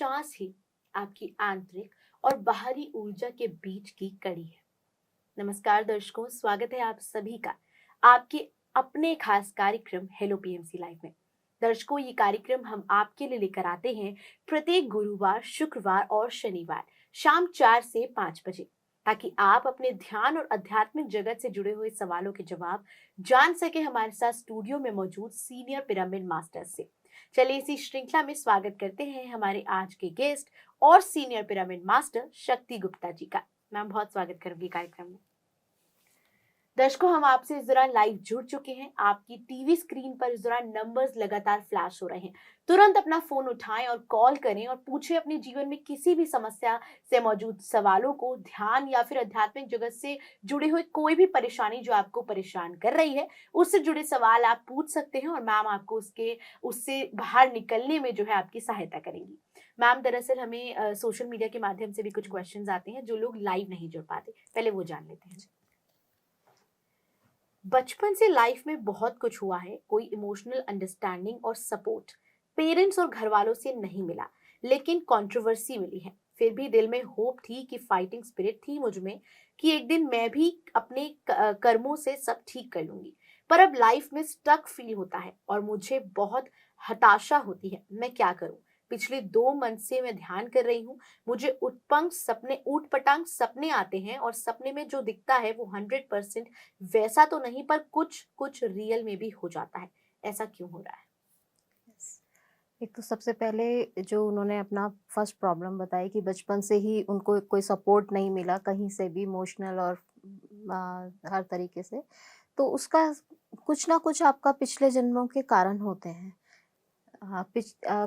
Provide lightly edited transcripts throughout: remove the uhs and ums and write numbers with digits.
श्वास ही आपकी आंतरिक और बाहरी ऊर्जा के बीच की कड़ी है। नमस्कार दर्शकों, स्वागत है आप सभी का आपके अपने खास कार्यक्रम हेलो पीएमसी लाइव में। दर्शकों, ये कार्यक्रम हम आपके लिए लेकर आते हैं प्रत्येक गुरुवार, शुक्रवार और शनिवार शाम 4 से 5 बजे, ताकि आप अपने ध्यान और आध्यात्मिक जगत से जुड़े हुए सवालों के जवाब जान सके हमारे साथ स्टूडियो में मौजूद सीनियर पिरामिड मास्टर से। चलिए इसी श्रृंखला में स्वागत करते हैं हमारे आज के गेस्ट और सीनियर पिरामिड मास्टर शक्ति गुप्ता जी का। मैम, बहुत स्वागत करूंगी कार्यक्रम में। दर्शकों, हम आपसे इस दौरान लाइव जुड़ चुके हैं। आपकी टीवी स्क्रीन पर इस दौरान नंबर्स लगातार फ्लैश हो रहे हैं। तुरंत अपना फोन उठाएं और कॉल करें और पूछें अपने जीवन में किसी भी समस्या से मौजूद सवालों को, ध्यान या फिर आध्यात्मिक जगत से जुड़े हुए कोई भी परेशानी जो आपको परेशान कर रही है, उससे जुड़े सवाल आप पूछ सकते हैं और मैम आपको उससे बाहर निकलने में जो है आपकी सहायता करेंगी। मैम, दरअसल हमें सोशल मीडिया के माध्यम से भी कुछ क्वेश्चंस आते हैं जो लोग लाइव नहीं जुड़ पाते, पहले वो जान लेते हैं। बचपन से लाइफ में बहुत कुछ हुआ है, कोई इमोशनल अंडरस्टैंडिंग और सपोर्ट पेरेंट्स और घर वालों से नहीं मिला, लेकिन कंट्रोवर्सी मिली है। फिर भी दिल में होप थी कि फाइटिंग स्पिरिट थी मुझ में कि एक दिन मैं भी अपने कर्मों से सब ठीक कर लूंगी। पर अब लाइफ में स्टक फील होता है और मुझे बहुत हताशा होती है। मैं क्या करूं? पिछले 2 मंथ से मैं ध्यान कर रही हूँ। मुझे ऊट पटांग सपने आते हैं और सपने में जो दिखता है वो 100% वैसा तो नहीं, पर कुछ कुछ रियल में भी हो जाता है। ऐसा क्यों हो रहा है? एक तो सबसे पहले जो उन्होंने अपना फर्स्ट प्रॉब्लम बताई कि बचपन से ही उनको कोई सपोर्ट नहीं मिला कहीं से भी, इमोशनल और हर तरीके से, तो उसका कुछ ना कुछ आपका पिछले जन्मों के कारण होते हैं।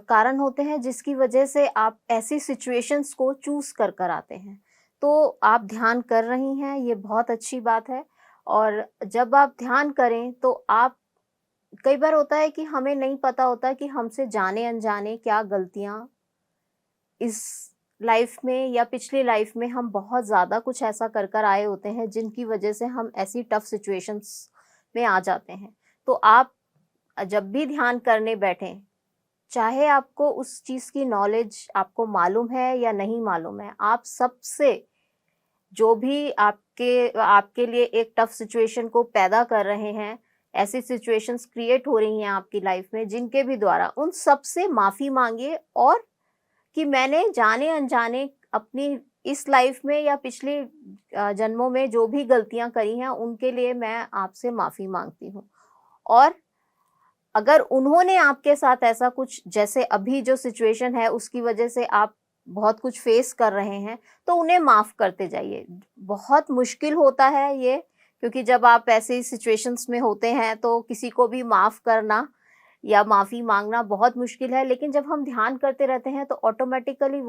कारण होते हैं जिसकी वजह से आप ऐसी सिचुएशंस को चूज कर कर आते हैं। तो आप ध्यान कर रही हैं, ये बहुत अच्छी बात है। और जब आप ध्यान करें तो आप, कई बार होता है कि हमें नहीं पता होता कि हमसे जाने अनजाने क्या गलतियां इस लाइफ में या पिछली लाइफ में हम बहुत ज़्यादा कुछ ऐसा कर कर आए होते हैं जिनकी वजह से हम ऐसी टफ सिचुएशंस में आ जाते हैं। तो आप जब भी ध्यान करने बैठें, चाहे आपको उस चीज़ की नॉलेज आपको मालूम है या नहीं मालूम है, आप सबसे जो भी आपके आपके लिए एक टफ सिचुएशन को पैदा कर रहे हैं, ऐसी सिचुएशंस क्रिएट हो रही हैं आपकी लाइफ में जिनके भी द्वारा, उन सब से माफ़ी मांगिए और कि मैंने जाने अनजाने अपनी इस लाइफ में या पिछले जन्मों में जो भी गलतियां करी हैं उनके लिए मैं आपसे माफ़ी मांगती हूँ। और अगर उन्होंने आपके साथ ऐसा कुछ, जैसे अभी जो सिचुएशन है उसकी वजह से आप बहुत कुछ फेस कर रहे हैं, तो उन्हें माफ़ करते जाइए। बहुत मुश्किल होता है ये, क्योंकि जब आप ऐसी सिचुएशंस में होते हैं तो किसी को भी माफ़ करना या माफ़ी मांगना बहुत मुश्किल है। लेकिन जब हम ध्यान करते रहते हैं तो ऑटोमेटिकली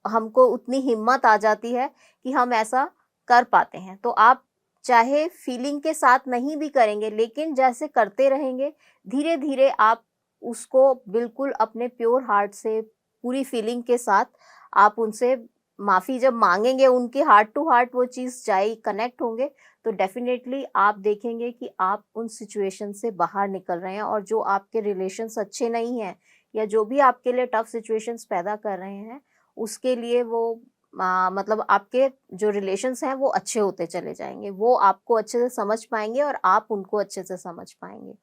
हमको उतनी हिम्मत आ जाती है कि हम ऐसा कर पाते हैं। तो आप चाहे फीलिंग के साथ नहीं भी करेंगे, लेकिन जैसे करते रहेंगे, धीरे धीरे आप उसको बिल्कुल अपने प्योर हार्ट से, पूरी फीलिंग के साथ आप उनसे माफ़ी जब मांगेंगे, उनके हार्ट टू हार्ट वो चीज़ जाए, कनेक्ट होंगे, तो डेफिनेटली आप देखेंगे कि आप उन सिचुएशन से बाहर निकल रहे हैं। और जो आपके रिलेशंस अच्छे नहीं हैं या जो भी आपके लिए टफ सिचुएशंस पैदा कर रहे हैं, उसके लिए वो मतलब आपके जो रिलेशंस हैं वो अच्छे होते चले जाएंगे। वो आपको अच्छे से समझ पाएंगे और आप उनको अच्छे से समझ पाएंगे।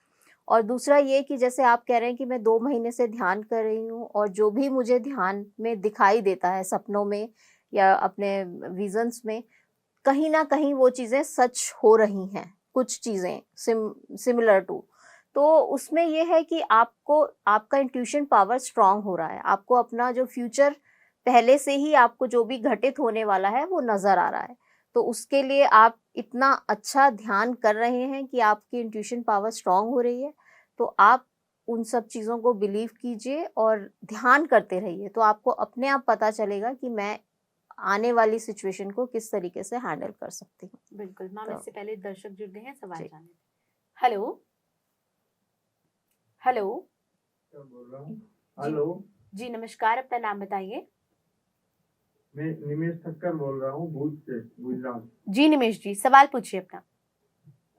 और दूसरा ये कि जैसे आप कह रहे हैं कि मैं 2 महीने से ध्यान कर रही हूँ और जो भी मुझे ध्यान में दिखाई देता है, सपनों में या अपने विजन्स में, कहीं न कहीं वो चीज़ें सच हो रही हैं, कुछ चीज़ें सिमिलर टू। तो उसमें ये है कि आपको आपका इंट्यूशन पावर स्ट्रॉन्ग हो रहा है। आपको अपना जो फ्यूचर पहले से ही आपको जो भी घटित होने वाला है वो नज़र आ रहा है। तो उसके लिए आप इतना अच्छा ध्यान कर रहे हैं कि आपकी इंट्यूशन पावर स्ट्रॉन्ग हो रही है। तो आप उन सब चीज़ों को बिलीव कीजिए और ध्यान करते रहिए। तो आपको अपने आप पता चलेगा कि मैं आने वाली सिचुएशन को किस तरीके से हैंडल कर सकती हूँ। बिल्कुल मैम, तो इससे पहले दर्शक जुड़ गए हैं, सवाल जी। जाने। Hello hello. क्या बोल रहा हूँ? जी हेलो, जी, नमस्कार, अपना नाम बताइए। मैं निमेश ठक्कर बोल रहा हूँ भूज से, गुजरात। जी निमेश जी, सवाल पूछिए अपना।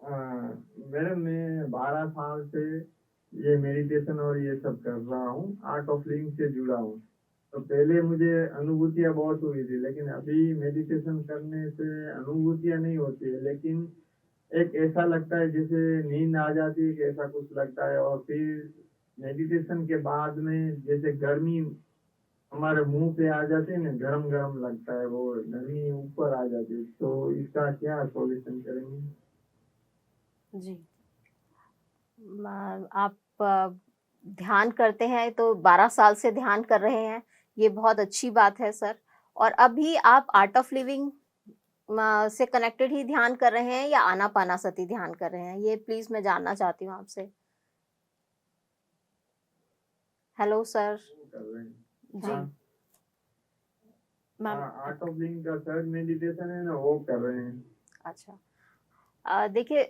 मैडम, मैं 12 साल से ये मेडिटेशन और ये सब कर रहा हूँ, आर्ट ऑफ लिविंग से जुड़ा हूँ। तो तो पहले मुझे अनुभूतियाँ बहुत हुई थी, लेकिन अभी मेडिटेशन करने से अनुभूतियाँ नहीं होती है, लेकिन एक ऐसा लगता है जैसे नींद आ जाती है कि ऐसा कुछ लगता है। और फिर मेडिटेशन के बाद में जैसे गर्मी हमारे मुंह पे आ जाती है ना, गरम गरम लगता है, वो गर्मी ऊपर आ जाती है। तो इसका क्या सॉल्यूशन करेंगे? जी। आप ध्यान करते हैं तो 12 साल से ध्यान कर रहे हैं, ये बहुत अच्छी बात है सर। और अभी आप आर्ट ऑफ लिविंग से कनेक्टेड ही ध्यान कर रहे हैं या आनापानासती ध्यान कर रहे हैं, ये प्लीज मैं जानना चाहती हूँ आपसे। Hello sir. कर रहे हैं। जी हाँ, मैम। आर्ट ऑफ लिविंग का सर्च मेडिटेशन है ना, वो कर रहे हैं। अच्छा, देखिए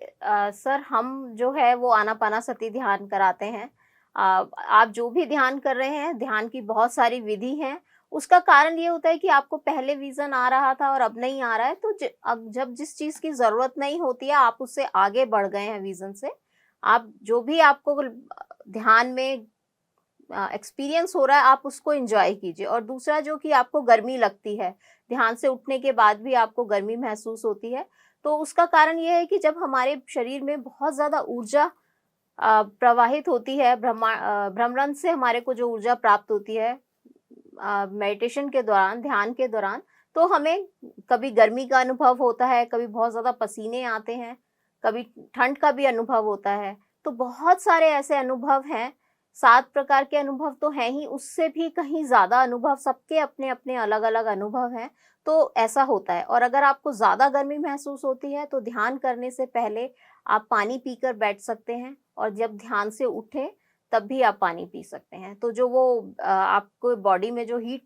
सर, हम जो है वो आनापानासती ध्यान कराते हैं। आप जो भी ध्यान कर रहे हैं, ध्यान की बहुत सारी विधि हैं। उसका कारण ये होता है कि आपको पहले विजन आ रहा था और अब नहीं आ रहा है, तो अब जब जिस चीज की जरूरत नहीं होती है आप उससे आगे बढ़ गए हैं विजन से। आप जो भी आपको ध्यान में एक्सपीरियंस हो रहा है आप उसको एंजॉय कीजिए। और दूसरा, जो कि आपको गर्मी लगती है, ध्यान से उठने के बाद भी आपको गर्मी महसूस होती है, तो उसका कारण ये है कि जब हमारे शरीर में बहुत ज्यादा ऊर्जा प्रवाहित होती है, भ्रमरण से हमारे को जो ऊर्जा प्राप्त होती है मेडिटेशन के दौरान, ध्यान के दौरान, तो हमें कभी गर्मी का अनुभव होता है, कभी बहुत ज्यादा पसीने आते हैं, कभी ठंड का भी अनुभव होता है। तो बहुत सारे ऐसे अनुभव हैं, 7 प्रकार के अनुभव तो हैं ही, उससे भी कहीं ज्यादा अनुभव, सबके अपने अपने अलग अलग अनुभव हैं। तो ऐसा होता है। और अगर आपको ज्यादा गर्मी महसूस होती है तो ध्यान करने से पहले आप पानी पीकर बैठ सकते हैं, और जब ध्यान से उठें तब भी आप पानी पी सकते हैं। तो जो वो आपको बॉडी में जो हीट,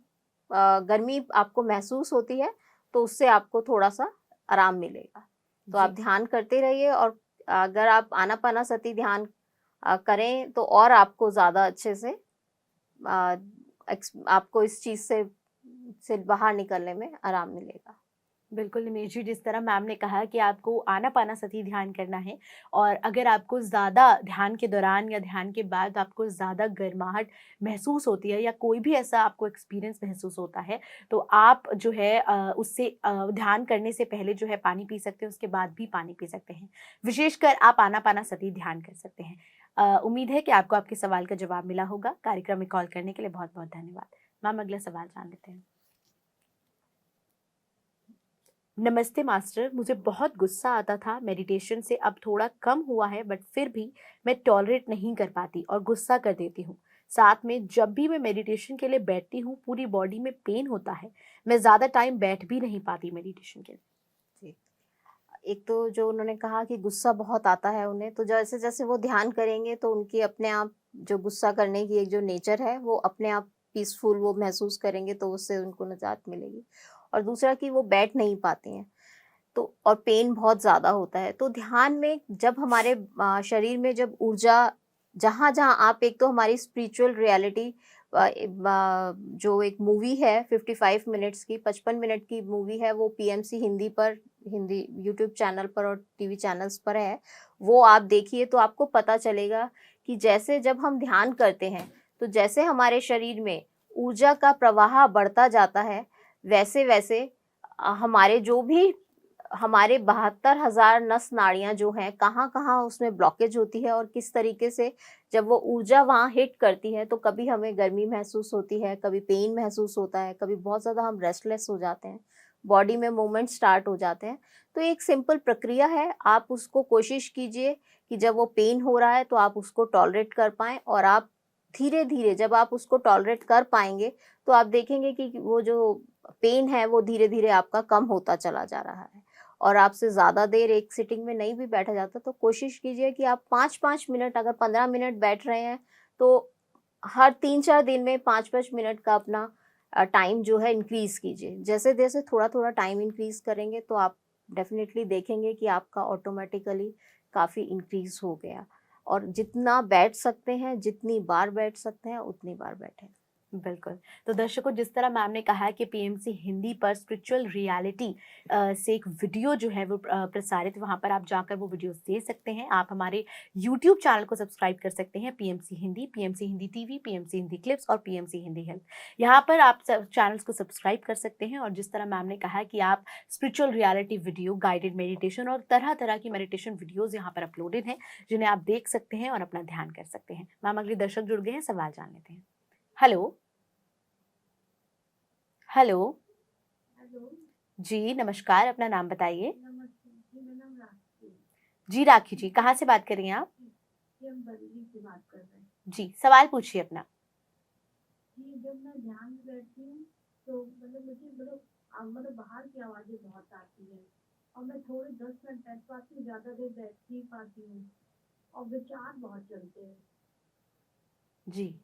गर्मी आपको महसूस होती है, तो उससे आपको थोड़ा सा आराम मिलेगा। तो आप जी ध्यान करते रहिए। और अगर आप आनापानासती ध्यान करें तो और आपको ज्यादा अच्छे से आपको इस चीज से बाहर निकलने में आराम मिलेगा। बिल्कुल निमेश जी, जिस तरह मैम ने कहा कि आपको आनापानासती ध्यान करना है, और अगर आपको ज़्यादा ध्यान के दौरान या ध्यान के बाद आपको ज़्यादा गर्माहट महसूस होती है या कोई भी ऐसा आपको एक्सपीरियंस महसूस होता है, तो आप जो है उससे ध्यान करने से पहले जो है पानी पी सकते हैं, उसके बाद भी पानी पी सकते हैं। विशेषकर आप आनापानासती ध्यान कर सकते हैं। उम्मीद है कि आपको आपके सवाल का जवाब मिला होगा। कार्यक्रम में कॉल करने के लिए बहुत बहुत धन्यवाद। मैम, अगला सवाल जान लेते हैं। नमस्ते मास्टर, मुझे बहुत गुस्सा आता था। मेडिटेशन से अब थोड़ा कम हुआ है, बट फिर भी मैं टॉलरेट नहीं कर पाती और गुस्सा कर देती हूँ। साथ में जब भी मैं मेडिटेशन के लिए बैठती हूँ पूरी बॉडी में पेन होता है। मैं ज़्यादा टाइम बैठ भी नहीं पाती मेडिटेशन के लिए। जी। एक तो जो उन्होंने कहा कि गुस्सा बहुत आता है उन्हें, तो जैसे जैसे वो ध्यान करेंगे तो उनकी अपने आप जो गुस्सा करने की एक जो नेचर है वो अपने आप पीसफुल वो महसूस करेंगे, तो उससे उनको निजात मिलेगी। और दूसरा कि वो बैठ नहीं पाती हैं, तो और पेन बहुत ज़्यादा होता है। तो ध्यान में जब हमारे शरीर में जब ऊर्जा, जहाँ जहाँ आप, एक तो हमारी स्पिरिचुअल रियलिटी, जो एक मूवी है 55 मिनट्स की, 55 मिनट की मूवी है, वो पीएमसी हिंदी पर, हिंदी यूट्यूब चैनल पर और टीवी चैनल्स पर है, वो आप देखिए तो आपको पता चलेगा कि जैसे जब हम ध्यान करते हैं तो जैसे हमारे शरीर में ऊर्जा का प्रवाह बढ़ता जाता है, वैसे वैसे हमारे जो भी, हमारे 72,000 नस नाड़ियां जो हैं, कहाँ कहाँ उसमें ब्लॉकेज होती है और किस तरीके से जब वो ऊर्जा वहाँ हिट करती है तो कभी हमें गर्मी महसूस होती है, कभी पेन महसूस होता है, कभी बहुत ज़्यादा हम रेस्टलेस हो जाते हैं, बॉडी में मूवमेंट स्टार्ट हो जाते हैं। तो एक सिंपल प्रक्रिया है, आप उसको कोशिश कीजिए कि जब वो पेन हो रहा है तो आप उसको टॉलरेट कर पाएँ, और आप धीरे धीरे जब आप उसको टॉलरेट कर पाएंगे तो आप देखेंगे कि वो जो पेन है वो धीरे धीरे आपका कम होता चला जा रहा है। और आपसे ज़्यादा देर एक सिटिंग में नहीं भी बैठा जाता, तो कोशिश कीजिए कि आप 5-5 मिनट, अगर 15 मिनट बैठ रहे हैं तो हर 3-4 दिन में 5-5 मिनट का अपना टाइम जो है इंक्रीज कीजिए। जैसे जैसे थोड़ा थोड़ा टाइम इंक्रीज करेंगे तो आप डेफिनेटली देखेंगे कि आपका ऑटोमेटिकली काफ़ी इंक्रीज हो गया। और जितना बैठ सकते हैं, जितनी बार बैठ सकते हैं उतनी बार बैठें। बिल्कुल। तो दर्शकों, जिस तरह मैम ने कहा कि पीएमसी हिंदी पर स्पिरिचुअल रियलिटी से एक वीडियो जो है वो प्रसारित, वहाँ पर आप जाकर वो वीडियोज़ देख सकते हैं। आप हमारे यूट्यूब चैनल को सब्सक्राइब कर सकते हैं, PMC Hindi, PMC Hindi TV, PMC Hindi clips और पीएमसी हिंदी हेल्थ। यहाँ पर आप सब चैनल्स को सब्सक्राइब कर सकते हैं और जिस तरह मैम ने कहा कि आप spiritual reality video, guided meditation और तरह-तरह की मेडिटेशन वीडियोज़ यहाँ पर अपलोडेड हैं, जिन्हें आप देख सकते हैं और अपना ध्यान कर सकते हैं। मैम, अगले दर्शक जुड़ गए हैं, सवाल जान लेते हैं। हेलो? हेलो। हेलो। जी, नमस्कार, अपना नाम बताइए? नमस्ते जी, मेरा नाम राखी है। जी, राखी जी, कहाँ से बात कर रही हैं आप? जी, हम बरेली से बात कर रहे हैं। जी, सवाल पूछिए अपना। जी, जब मैं ध्यान में बैठती हूँ तो मुझे बाहर की आवाज़ें बहुत आती हैं और मैं थोड़े 10 मिनट बैठ पाती हूँ, ज़्यादा देर बैठ नहीं पाती हूँ और विचार बहुत चलते हैं। जी।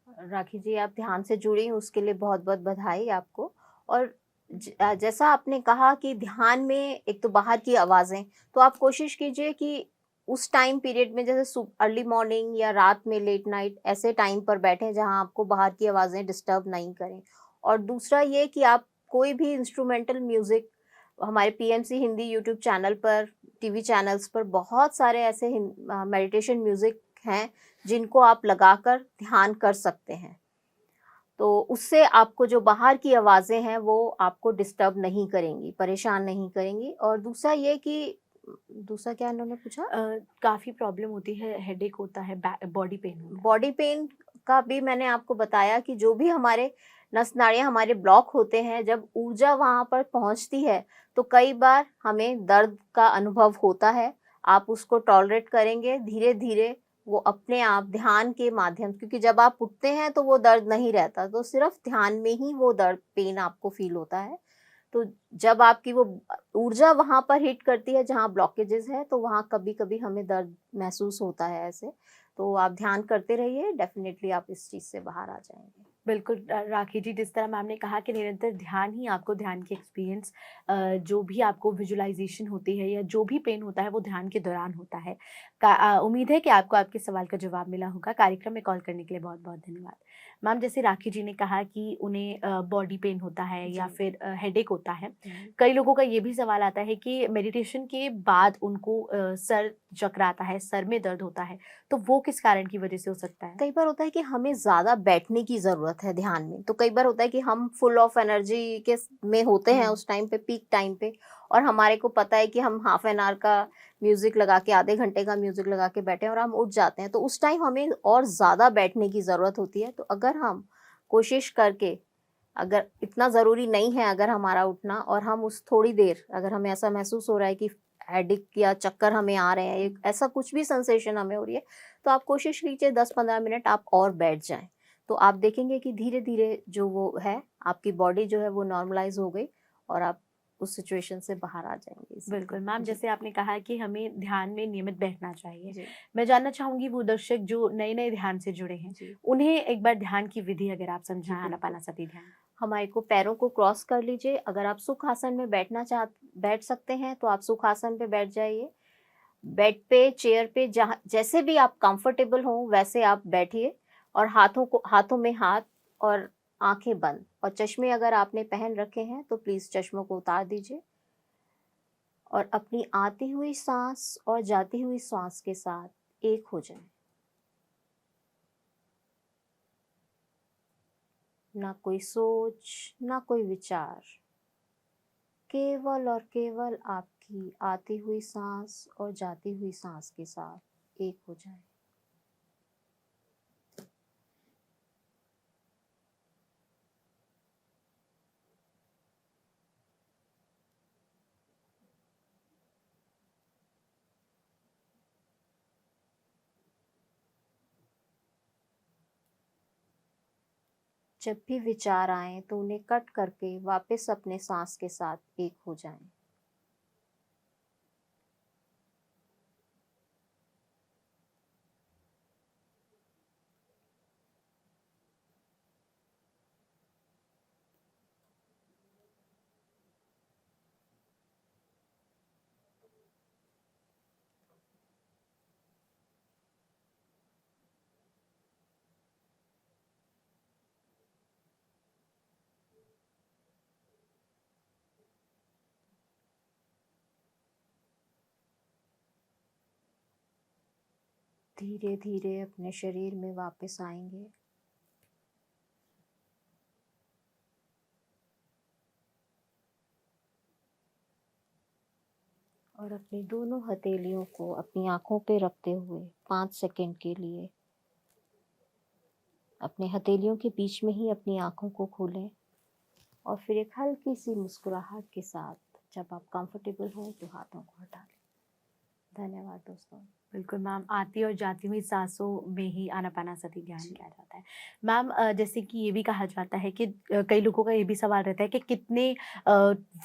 राखी जी, आप ध्यान से जुड़ी उसके लिए बहुत-बहुत बधाई आपको। और जैसा आपने कहा कि ध्यान में एक तो बाहर की आवाज़ें, तो आप कोशिश कीजिए कि उस टाइम पीरियड में, जैसे अर्ली मॉर्निंग या रात में लेट नाइट ऐसे टाइम पर बैठें जहां आपको बाहर की आवाज़ें डिस्टर्ब नहीं करें। और दूसरा ये कि आप कोई भी इंस्ट्रूमेंटल म्यूज़िक, हमारे पीएमसी हिंदी यूट्यूब चैनल पर, टीवी चैनल्स पर बहुत सारे ऐसे मेडिटेशन म्यूज़िक हैं जिनको आप लगाकर ध्यान कर सकते हैं। तो उससे आपको जो बाहर की आवाज़ें हैं वो आपको डिस्टर्ब नहीं करेंगी, परेशान नहीं करेंगी। और दूसरा ये कि दूसरा क्या इन्होंने पूछा? काफ़ी प्रॉब्लम होती है, हेडेक होता है, बॉडी पेन होता है। बॉडी पेन का भी मैंने आपको बताया कि जो भी हमारे नस नाड़ियाँ हमारे ब्लॉक होते हैं, जब ऊर्जा वहाँ पर पहुँचती है तो कई बार हमें दर्द का अनुभव होता है। आप उसको टॉलरेट करेंगे, धीरे-धीरे वो अपने आप ध्यान के माध्यम, क्योंकि जब आप उठते हैं तो वो दर्द नहीं रहता, तो सिर्फ ध्यान में ही वो दर्द, पेन आपको फ़ील होता है। तो जब आपकी वो ऊर्जा वहाँ पर हिट करती है जहाँ ब्लॉकेजेस है, तो वहाँ कभी-कभी हमें दर्द महसूस होता है ऐसे। तो आप ध्यान करते रहिए, डेफ़िनेटली आप इस चीज़ से बाहर आ जाएँगे। बिल्कुल राखी जी, जिस तरह मैम ने कहा कि निरंतर ध्यान ही आपको ध्यान की एक्सपीरियंस, जो भी आपको विजुअलाइज़ेशन होती है या जो भी पेन होता है वो ध्यान के दौरान होता है। उम्मीद है कि आपको आपके सवाल का जवाब मिला होगा। कार्यक्रम में कॉल करने के लिए बहुत-बहुत धन्यवाद। मैम, जैसे राखी जी ने कहा कि उन्हें बॉडी पेन होता है या जी। फिर हेडेक होता है। कई लोगों का ये भी सवाल आता है कि मेडिटेशन के बाद उनको सर चकराता है, सर में दर्द होता है, तो वो किस कारण की वजह से हो सकता है? कई बार होता है कि हमें ज़्यादा बैठने की ज़रूरत है ध्यान में, तो कई बार होता है कि हम फुल ऑफ एनर्जी के में होते हैं उस टाइम पे, पीक टाइम पे, और हमारे को पता है कि हम हाफ एन आवर का म्यूज़िक लगा के, आधे घंटे का म्यूज़िक लगा के बैठे हैं और हम उठ जाते हैं, तो उस टाइम हमें और ज़्यादा बैठने की ज़रूरत होती है। तो अगर हम कोशिश करके, अगर इतना ज़रूरी नहीं है अगर हमारा उठना, और हम उस थोड़ी देर, अगर हमें ऐसा महसूस हो रहा है कि हेडेक या चक्कर हमें आ रहे हैं, एक ऐसा कुछ भी सेंसेशन हमें हो रही है, तो आप कोशिश कीजिए 10-15 मिनट आप और बैठ जाएं। तो आप देखेंगे कि धीरे-धीरे जो वो है, आपकी बॉडी जो है वो नॉर्मलाइज़ हो गई और आप उस सिचुएशन से बाहर आ जाएँगे इज़िली। बिल्कुल मैम, जी। जैसे आपने कहा कि हमें ध्यान में नियमित बैठना चाहिए। जी। मैं जानना चाहूँगी वो दर्शक जो नए-नए ध्यान से जुड़े हैं, जी। उन्हें एक बार ध्यान की विधि अगर आप समझाएँ, बिल्कुल। आनापानसती ध्यान। हमारे को पैरों को क्रॉस कर लीजिए। अगर आप सुखासन में बैठ सकते हैं तो आप सुखासन पे बैठ जाइए। बेड पे, चेयर पे, जहाँ जैसे भी आप कंफर्टेबल हो वैसे आप बैठिए, और हाथों में हाथ और आंखें बंद, और चश्मे अगर आपने पहन रखे हैं तो प्लीज चश्मों को उतार दीजिए और अपनी आती हुई सांस और जाती हुई सांस के साथ एक हो जाएं। ना कोई सोच, ना कोई विचार, केवल और केवल आपकी आती हुई सांस और जाती हुई सांस के साथ एक हो जाएं। जब भी विचार आए तो उन्हें कट करके वापस अपने सांस के साथ एक हो जाएं। धीरे धीरे अपने शरीर में वापस आएंगे। और अपनी दोनों हथेलियों को अपनी आंखों पे रखते हुए 5 सेकंड के लिए अपने हथेलियों के बीच में ही अपनी आंखों को खोलें और फिर एक हल्की सी मुस्कुराहट के साथ जब आप कंफर्टेबल हो तो हाथों को हटा लें। धन्यवाद दोस्तों। बिल्कुल मैम, आती और जाती हुई सांसों में ही आनापानासती ध्यान किया जाता है। मैम जैसे कि ये भी कहा जाता है कि कई लोगों का ये भी सवाल रहता है कि कितने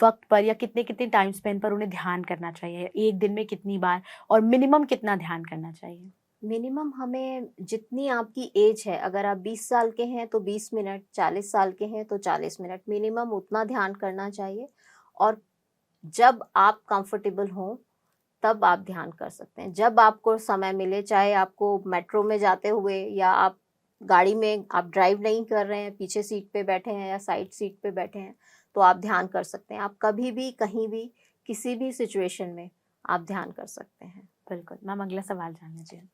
वक्त पर या कितने कितने टाइम स्पेन पर उन्हें ध्यान करना चाहिए, एक दिन में कितनी बार और मिनिमम कितना ध्यान करना चाहिए? मिनिमम हमें जितनी आपकी एज है, अगर आप 20 साल के हैं तो 20 मिनट, 40 साल के हैं तो 40 मिनट, मिनिमम उतना ध्यान करना चाहिए। और जब आप कंफर्टेबल हों तब आप ध्यान कर सकते हैं, जब आपको समय मिले, चाहे आपको मेट्रो में जाते हुए या आप गाड़ी में, आप ड्राइव नहीं कर रहे हैं, पीछे सीट पे बैठे हैं या साइड सीट पे बैठे हैं, तो आप ध्यान कर सकते हैं। आप कभी भी, कहीं भी, किसी भी सिचुएशन में आप ध्यान कर सकते हैं। बिल्कुल मैम, अगला सवाल जानना चाहिए।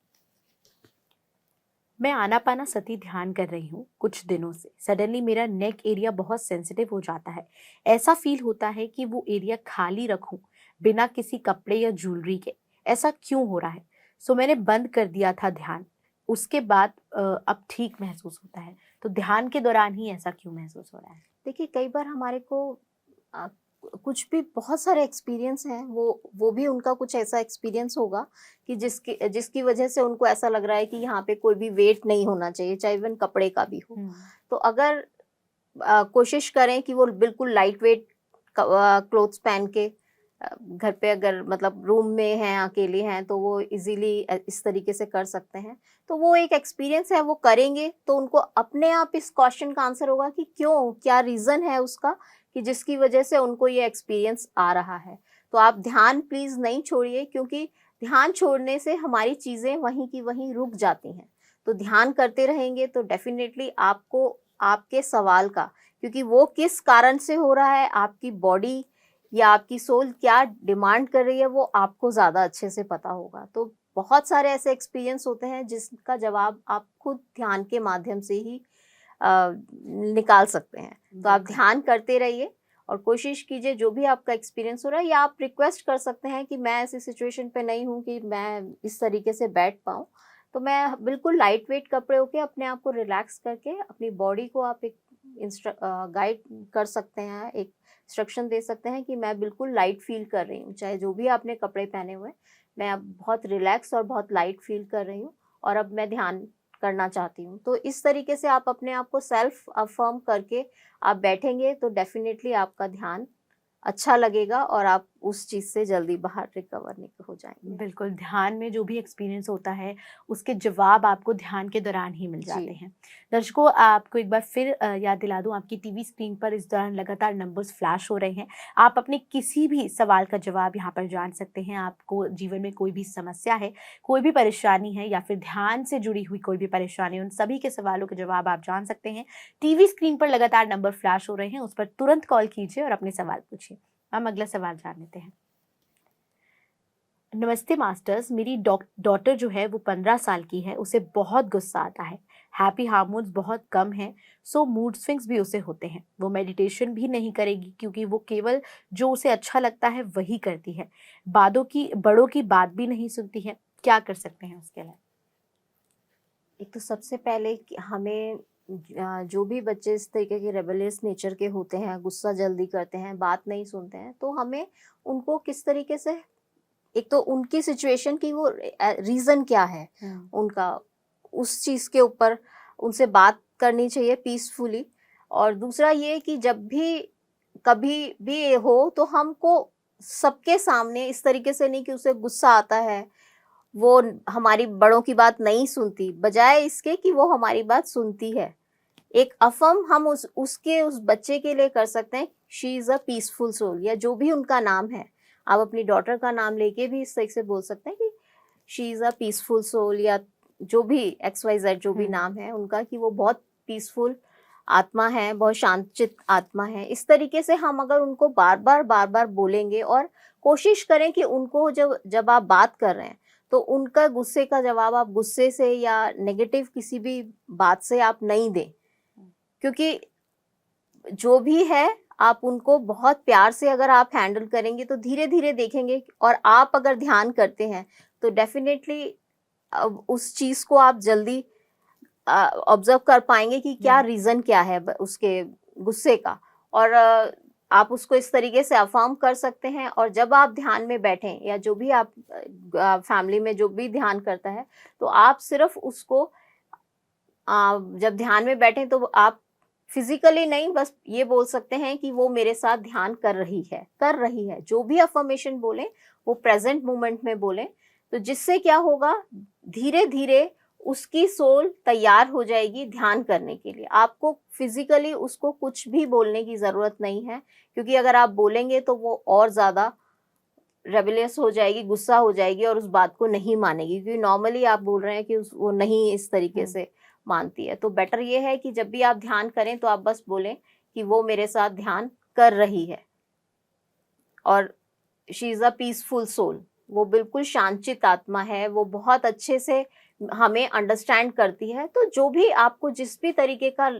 मैं आनापानासती ध्यान कर रही हूँ कुछ दिनों से, सडनली मेरा नेक एरिया बहुत सेंसिटिव हो जाता है। ऐसा फील होता है कि वो एरिया खाली रखूं बिना किसी कपड़े या ज्वेलरी के। ऐसा क्यों हो रहा है? सो मैंने बंद कर दिया था ध्यान, उसके बाद अब ठीक महसूस होता है। तो ध्यान के दौरान ही ऐसा क्यों महसूस हो रहा है? देखिए, कई बार हमारे को आ, कुछ भी, बहुत सारे एक्सपीरियंस हैं, वो भी उनका कुछ ऐसा एक्सपीरियंस होगा कि जिसकी वजह से उनको ऐसा लग रहा है कि यहाँ पे कोई भी वेट नहीं होना चाहिए, चाहे इवन कपड़े का भी हो। तो अगर कोशिश करें कि वो बिल्कुल लाइट वेट क्लोथ्स पहन के घर पे, अगर मतलब रूम में हैं, अकेले हैं, तो वो इजीली इस तरीके से कर सकते हैं। तो वो एक एक्सपीरियंस है, वो करेंगे तो उनको अपने आप इस क्वेश्चन का आंसर होगा कि क्यों, क्या रीज़न है उसका कि जिसकी वजह से उनको ये एक्सपीरियंस आ रहा है। तो आप ध्यान प्लीज़ नहीं छोड़िए, क्योंकि ध्यान छोड़ने से हमारी चीज़ें वहीं की वहीं रुक जाती हैं। तो ध्यान करते रहेंगे तो डेफिनेटली आपको आपके सवाल का, क्योंकि वो किस कारण से हो रहा है, आपकी बॉडी या आपकी सोल क्या डिमांड कर रही है, वो आपको ज़्यादा अच्छे से पता होगा। तो बहुत सारे ऐसे एक्सपीरियंस होते हैं जिसका जवाब आप खुद ध्यान के माध्यम से ही निकाल सकते हैं। तो आप ध्यान करते रहिए और कोशिश कीजिए, जो भी आपका एक्सपीरियंस हो रहा है, या आप रिक्वेस्ट कर सकते हैं कि मैं ऐसी सिचुएशन पे नहीं हूँ कि मैं इस तरीके से बैठ पाऊँ, तो मैं बिल्कुल लाइट वेट कपड़े होके अपने आप को रिलैक्स करके अपनी बॉडी को आप एक गाइड कर सकते हैं, एक इंस्ट्रक्शन दे सकते हैं कि मैं बिल्कुल लाइट फील कर रही हूँ, चाहे जो भी आपने कपड़े पहने हुए हैं, मैं अब बहुत रिलैक्स और बहुत लाइट फील कर रही हूँ और अब मैं ध्यान करना चाहती हूँ। तो इस तरीके से आप अपने आप को सेल्फ अफर्म करके आप बैठेंगे तो डेफिनेटली आपका ध्यान अच्छा लगेगा और आप उस चीज़ से जल्दी बाहर रिकवर हो जाएंगे। बिल्कुल, ध्यान में जो भी एक्सपीरियंस होता है उसके जवाब आपको ध्यान के दौरान ही मिल जाते हैं। दर्शकों, आपको एक बार फिर याद दिला दूं, आपकी टीवी स्क्रीन पर इस दौरान लगातार नंबर्स फ्लैश हो रहे हैं। आप अपने किसी भी सवाल का जवाब यहाँ पर जान सकते हैं। आपको जीवन में कोई भी समस्या है, कोई भी परेशानी है या फिर ध्यान से जुड़ी हुई कोई भी परेशानी, उन सभी के सवालों के जवाब आप जान सकते हैं। टीवी स्क्रीन पर लगातार नंबर फ्लैश हो रहे हैं, उस पर तुरंत कॉल कीजिए और अपने सवाल पूछिए। हम अगला सवाल जान लेते हैं। नमस्ते मास्टर्स, मेरी डॉटर जो है वो 15 साल की है, उसे बहुत गुस्सा आता है, हैप्पी हार्मोन्स बहुत कम हैं, सो मूड स्विंग्स भी उसे होते हैं। वो मेडिटेशन भी नहीं करेगी क्योंकि वो केवल जो उसे अच्छा लगता है वही करती है, बड़ों की बात भी नहीं सुनती है। क्या कर सकते हैं उसके लिए? एक तो सबसे पहले हमें जो भी बच्चे इस तरीके के रेबेलियस नेचर के होते हैं, गुस्सा जल्दी करते हैं, बात नहीं सुनते हैं, तो हमें उनको किस तरीके से, एक तो उनकी सिचुएशन की वो रीज़न क्या है उनका, उस चीज़ के ऊपर उनसे बात करनी चाहिए पीसफुली। और दूसरा ये कि जब भी कभी भी हो तो हमको सबके सामने इस तरीके से नहीं कि उसे गुस्सा आता है, वो हमारी बड़ों की बात नहीं सुनती, बजाय इसके कि वो हमारी बात सुनती है, एक अफर्म हम उस बच्चे के लिए कर सकते हैं, she is a peaceful soul, या जो भी उनका नाम है। आप अपनी डॉटर का नाम लेके भी इस तरह से बोल सकते हैं कि she is a peaceful soul, या जो भी XYZ जो भी नाम है उनका, कि वो बहुत पीसफुल आत्मा है, बहुत शांतचित्त आत्मा है। इस तरीके से हम अगर उनको बार बार बोलेंगे और कोशिश करें कि उनको जब आप बात कर रहे हैं तो उनका गुस्से का जवाब आप गुस्से से या नेगेटिव किसी भी बात से आप नहीं दें, क्योंकि जो भी है आप उनको बहुत प्यार से अगर आप हैंडल करेंगे तो धीरे धीरे देखेंगे, और आप अगर ध्यान करते हैं तो डेफिनेटली उस चीज को आप जल्दी ऑब्जर्व कर पाएंगे कि क्या रीजन क्या है उसके गुस्से का, और आप उसको इस तरीके से अफर्म कर सकते हैं। और जब आप ध्यान में बैठें या जो भी आप फैमिली में जो भी ध्यान करता है, तो आप सिर्फ उसको जब ध्यान में बैठें तो आप फिजिकली नहीं, बस ये बोल सकते हैं कि वो मेरे साथ ध्यान कर रही है। जो भी अफर्मेशन बोलें वो प्रेजेंट मोमेंट में बोलें, तो जिससे क्या होगा, धीरे धीरे उसकी सोल तैयार हो जाएगी ध्यान करने के लिए। आपको फिजिकली उसको कुछ भी बोलने की जरूरत नहीं है, क्योंकि अगर आप बोलेंगे तो वो और ज्यादा रेबेलियस हो जाएगी, गुस्सा हो जाएगी और उस बात को नहीं मानेगी, क्योंकि नॉर्मली आप बोल रहे हैं कि वो नहीं इस तरीके से मानती है। तो बेटर ये है कि जब भी आप ध्यान करें तो आप बस बोलें कि वो मेरे साथ ध्यान कर रही है और she is a peaceful soul, वो बिल्कुल शांतचित्त आत्मा है, वो बहुत अच्छे से हमें अंडरस्टैंड करती है। तो जो भी आपको जिस भी तरीके का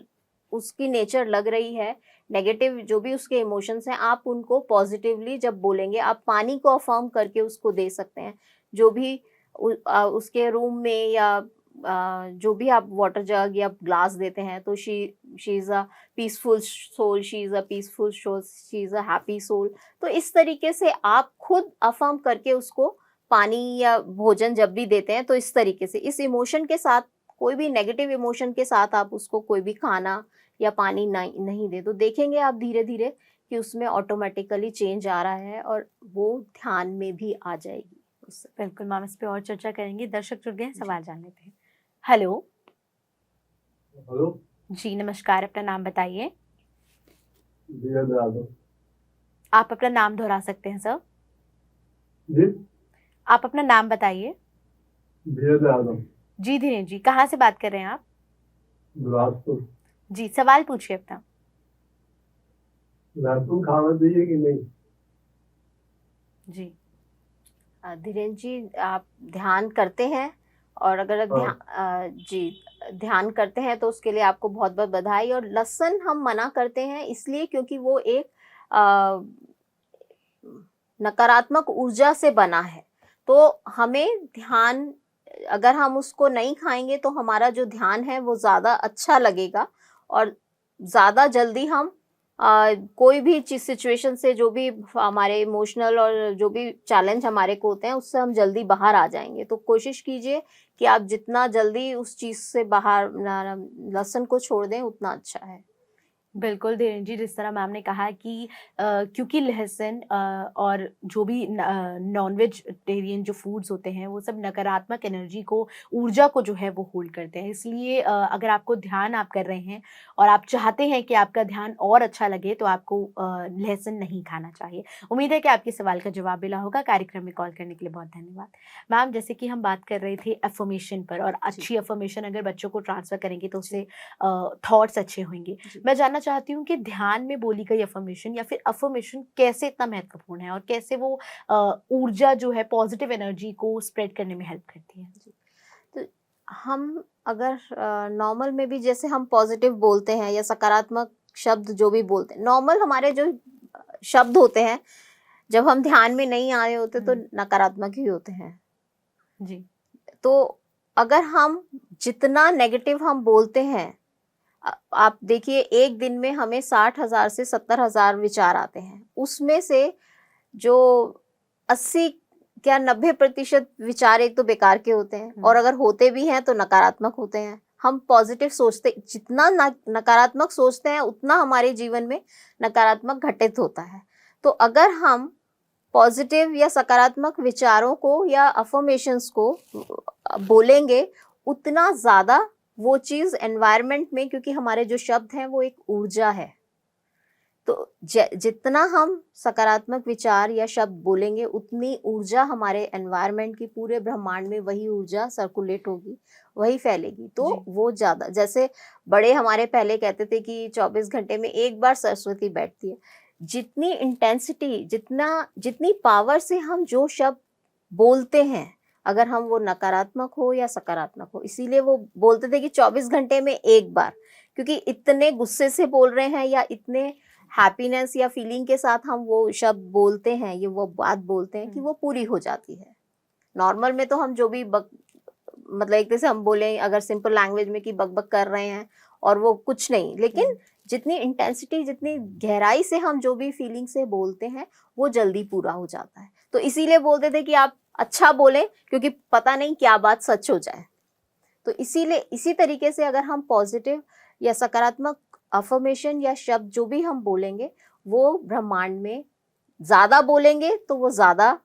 उसकी नेचर लग रही है, नेगेटिव जो भी उसके इमोशंस हैं, आप उनको पॉजिटिवली जब बोलेंगे, आप पानी को अफर्म करके उसको दे सकते हैं। जो भी उसके रूम में या जो भी आप वाटर जग या ग्लास देते हैं, तो she is a peaceful soul, she is a peaceful soul, she is a happy soul. तो इस तरीके से आप खुद अफर्म करके उसको पानी या भोजन जब भी देते हैं, तो इस तरीके से इस इमोशन के साथ, कोई भी नेगेटिव इमोशन के साथ आप उसको कोई भी खाना या पानी नहीं दे, तो देखेंगे आप धीरे धीरे कि उसमें ऑटोमेटिकली चेंज आ रहा है और वो ध्यान में भी आ जाएगी उससे। बिल्कुल मैम, इस पे और चर्चा करेंगे। दर्शक जुड़ गए, सवाल जान लेते हैं। हेलो जी, नमस्कार, अपना नाम बताइए। आप अपना नाम दोहरा सकते हैं सर? जी, आप अपना नाम बताइए। जी धीरेन्द्र जी, कहाँ से बात कर रहे हैं आप? बिलासपुर। जी, सवाल पूछिए अपना। लहसुन खाना चाहिए कि नहीं? जी धीरेन्द्र जी, आप ध्यान करते हैं, और अगर ध्यान करते हैं तो उसके लिए आपको बहुत बहुत बधाई। और लहसुन हम मना करते हैं इसलिए क्योंकि वो एक नकारात्मक ऊर्जा से बना है। तो हमें ध्यान, अगर हम उसको नहीं खाएंगे तो हमारा जो ध्यान है वो ज़्यादा अच्छा लगेगा, और ज़्यादा जल्दी हम कोई भी चीज सिचुएशन से, जो भी हमारे इमोशनल और जो भी चैलेंज हमारे को होते हैं, उससे हम जल्दी बाहर आ जाएंगे। तो कोशिश कीजिए कि आप जितना जल्दी उस चीज से बाहर, लहसुन को छोड़ दें, उतना अच्छा है। बिल्कुल धीरेन्द्र जी, जिस तरह मैम ने कहा कि क्योंकि लहसुन और जो भी नॉन वेजिटेरियन जो फूड्स होते हैं वो सब नकारात्मक एनर्जी को, ऊर्जा को जो है वो होल्ड करते हैं। इसलिए अगर आपको ध्यान आप कर रहे हैं और आप चाहते हैं कि आपका ध्यान और अच्छा लगे, तो आपको लहसुन नहीं खाना चाहिए। उम्मीद है कि आपके सवाल का जवाब मिला होगा। कार्यक्रम में कॉल करने के लिए बहुत धन्यवाद। मैम, जैसे कि हम बात कर रहे थे अफर्मेशन पर, और अच्छी अफर्मेशन अगर बच्चों को ट्रांसफर करेंगे तो उससे थॉट्स अच्छे होंगे। मैं जानना चाहती हूँ कि ध्यान में बोली गई अफर्मेशन या फिर अफर्मेशन कैसे इतना महत्वपूर्ण है, और कैसे वो ऊर्जा जो है, पॉजिटिव एनर्जी को स्प्रेड करने में हेल्प करती है? तो हम अगर नॉर्मल में भी जैसे हम पॉजिटिव बोलते हैं या सकारात्मक शब्द जो भी बोलते हैं, नॉर्मल हमारे जो शब्द होते हैं, जब हम ध्यान में नहीं आ रहे होते तो नकारात्मक ही होते हैं जी। तो अगर हम जितना नेगेटिव हम बोलते हैं, आप देखिए एक दिन में हमें 60,000 से 70,000 विचार आते हैं, उसमें से जो 80 क्या 90% विचार एक तो बेकार के होते हैं, और अगर होते भी हैं तो नकारात्मक होते हैं। हम पॉजिटिव सोचते, जितना नकारात्मक सोचते हैं उतना हमारे जीवन में नकारात्मक घटित होता है। तो अगर हम पॉजिटिव या सकारात्मक विचारों को या अफर्मेशंस को बोलेंगे, उतना ज़्यादा वो चीज़ एनवायरनमेंट में, क्योंकि हमारे जो शब्द हैं वो एक ऊर्जा है, तो जितना हम सकारात्मक विचार या शब्द बोलेंगे, उतनी ऊर्जा हमारे एनवायरनमेंट की, पूरे ब्रह्मांड में वही ऊर्जा सर्कुलेट होगी, वही फैलेगी। तो वो ज़्यादा, जैसे बड़े हमारे पहले कहते थे कि 24 घंटे में एक बार सरस्वती बैठती है। जितनी इंटेंसिटी, जितनी पावर से हम जो शब्द बोलते हैं, अगर हम वो नकारात्मक हो या सकारात्मक हो। इसीलिए वो बोलते थे कि 24 घंटे में एक बार, क्योंकि इतने गुस्से से बोल रहे हैं या इतने हैप्पीनेस या फीलिंग के साथ हम वो शब्द बोलते हैं, ये वो बात बोलते हैं कि वो पूरी हो जाती है। नॉर्मल में तो हम जो भी मतलब एक तरह से हम बोले अगर सिंपल लैंग्वेज में कि बक कर रहे हैं और वो कुछ नहीं, लेकिन जितनी इंटेंसिटी, जितनी गहराई से हम जो भी फीलिंग से बोलते हैं वो जल्दी पूरा हो जाता है। तो इसीलिए बोलते थे कि आप अच्छा बोले, क्योंकि पता नहीं क्या बात सच हो जाए। तो इसीलिए इसी तरीके से अगर हम पॉजिटिव या सकारात्मक अफर्मेशन या शब्द जो भी हम बोलेंगे वो ब्रह्मांड में ज्यादा बोलेंगे तो वो ज्यादा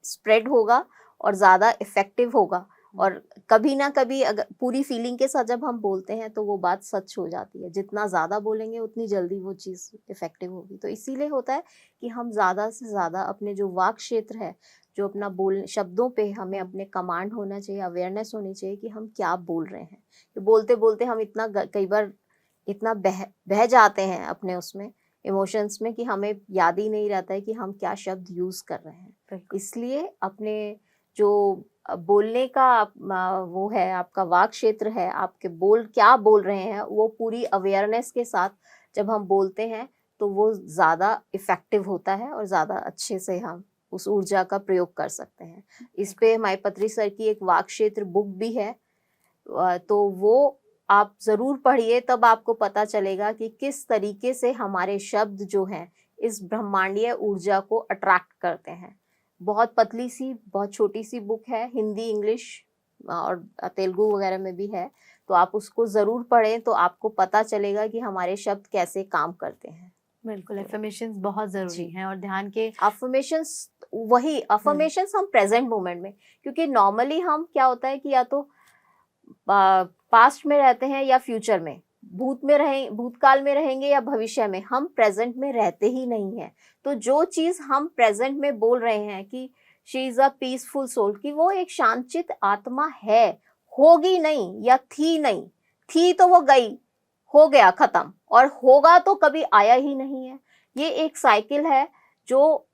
स्प्रेड होगा और ज्यादा इफेक्टिव होगा। और कभी ना कभी अगर पूरी फीलिंग के साथ जब हम बोलते हैं तो वो बात सच हो जाती है। जितना ज्यादा बोलेंगे उतनी जल्दी वो चीज इफेक्टिव होगी। तो इसीलिए होता है कि हम ज्यादा से ज्यादा अपने जो वाक क्षेत्र है, जो अपना बोल शब्दों पे हमें अपने कमांड होना चाहिए, अवेयरनेस होनी चाहिए कि हम क्या बोल रहे हैं। तो बोलते बोलते हम इतना कई बार इतना बह जाते हैं अपने उसमें इमोशंस में कि हमें याद ही नहीं रहता है कि हम क्या शब्द यूज कर रहे हैं। इसलिए अपने जो बोलने का वो है, आपका वाक क्षेत्र है, आपके क्या बोल रहे हैं, वो पूरी अवेयरनेस के साथ जब हम बोलते हैं तो वो ज्यादा इफेक्टिव होता है और ज्यादा अच्छे से हम उस ऊर्जा का प्रयोग कर सकते हैं। इस पे माईपत्री सर की एक वाक क्षेत्र बुक भी है, तो वो आप जरूर पढ़िए, तब आपको पता चलेगा कि किस तरीके से हमारे शब्द जो हैं इस ब्रह्मांडीय ऊर्जा को अट्रैक्ट करते हैं। बहुत पतली सी, बहुत छोटी सी बुक है, हिंदी, इंग्लिश और तेलुगु वगैरह में भी है। तो आप उसको जरूर पढ़ें, तो आपको पता चलेगा कि हमारे शब्द कैसे काम करते हैं। बिल्कुल, अफर्मेशंस बहुत जरूरी हैं और ध्यान के अफर्मेशंस, वही अफर्मेशंस हम प्रेजेंट मोमेंट में, क्योंकि नॉर्मली हम क्या होता है कि या तो पास्ट में रहते हैं या फ्यूचर में, भूतकाल में रहेंगे या भविष्य में, हम प्रेजेंट में रहते ही नहीं है। तो जो चीज हम प्रेजेंट में बोल रहे हैं कि she is a peaceful soul, कि वो एक शांतचित आत्मा है, होगी नहीं या थी नहीं, थी तो वो गई, हो गया खत्म, और होगा तो कभी आया ही नहीं है। ये एक साइकिल है जो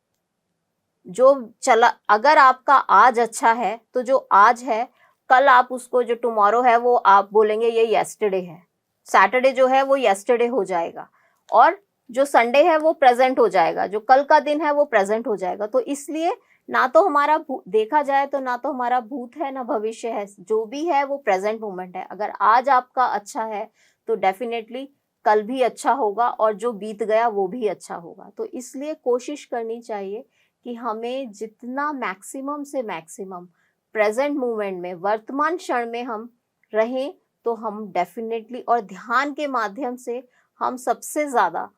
चला। अगर आपका आज अच्छा है तो जो आज है, कल आप उसको, जो टुमारो है वो आप बोलेंगे ये येस्टरडे है, सैटरडे जो है वो येस्टरडे हो जाएगा, और जो संडे है वो प्रेजेंट हो जाएगा, जो कल का दिन है वो प्रेजेंट हो जाएगा। तो इसलिए ना तो हमारा देखा जाए तो ना तो हमारा भूत है ना भविष्य है, जो भी है वो प्रेजेंट मोमेंट है। अगर आज आपका अच्छा है तो डेफिनेटली कल भी अच्छा होगा और जो बीत गया वो भी अच्छा होगा। तो इसलिए कोशिश करनी चाहिए कि हमें जितना मैक्सिमम से मैक्सिमम प्रेजेंट मोमेंट में, वर्तमान क्षण में हम रहें, तो हम डेफिनेटली, और ध्यान के माध्यम से हम सबसे ज्यादा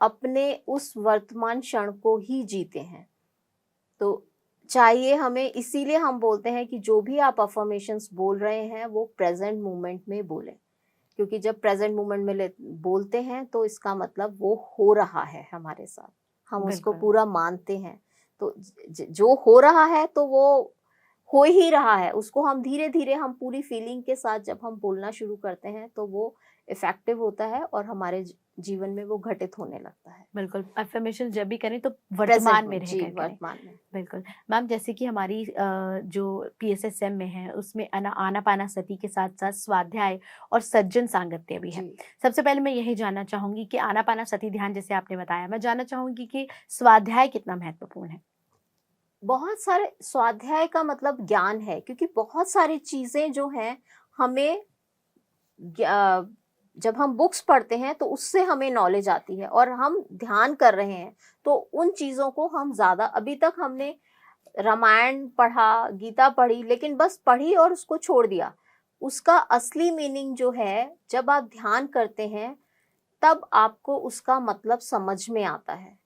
अपने उस वर्तमान क्षण को ही जीते हैं। तो चाहिए हमें, इसीलिए हम बोलते हैं कि जो भी आप अफर्मेशंस बोल रहे हैं वो प्रेजेंट मोमेंट में बोलें, क्योंकि जब प्रेजेंट मोमेंट में बोलते हैं तो इसका मतलब वो हो रहा है हमारे साथ, हम उसको पूरा मानते हैं। तो जो हो रहा है तो वो हो ही रहा है, उसको हम धीरे धीरे, हम पूरी फीलिंग के साथ जब हम बोलना शुरू करते हैं तो वो इफेक्टिव होता है और हमारे जीवन में वो घटित होने लगता है। बिल्कुल, अफर्मेशन जब भी करें तो वर्तमान में रहकर करें। वर्तमान में। बिल्कुल मैम, जैसे कि हमारी जो PSSM में है उसमें आनापाना सती के साथ साथ स्वाध्याय और सज्जन सांगत्य भी है। सबसे पहले मैं यही जानना चाहूंगी कि आनापाना सती ध्यान जैसे आपने बताया, मैं जानना चाहूंगी कि स्वाध्याय कितना महत्वपूर्ण है। बहुत सारे, स्वाध्याय का मतलब ज्ञान है, क्योंकि बहुत सारी चीजें जो हैं हमें, जब हम बुक्स पढ़ते हैं तो उससे हमें नॉलेज आती है, और हम ध्यान कर रहे हैं तो उन चीजों को हम ज्यादा, अभी तक हमने रामायण पढ़ा, गीता पढ़ी, लेकिन बस पढ़ी और उसको छोड़ दिया। उसका असली मीनिंग जो है, जब आप ध्यान करते हैं तब आपको उसका मतलब समझ में आता है।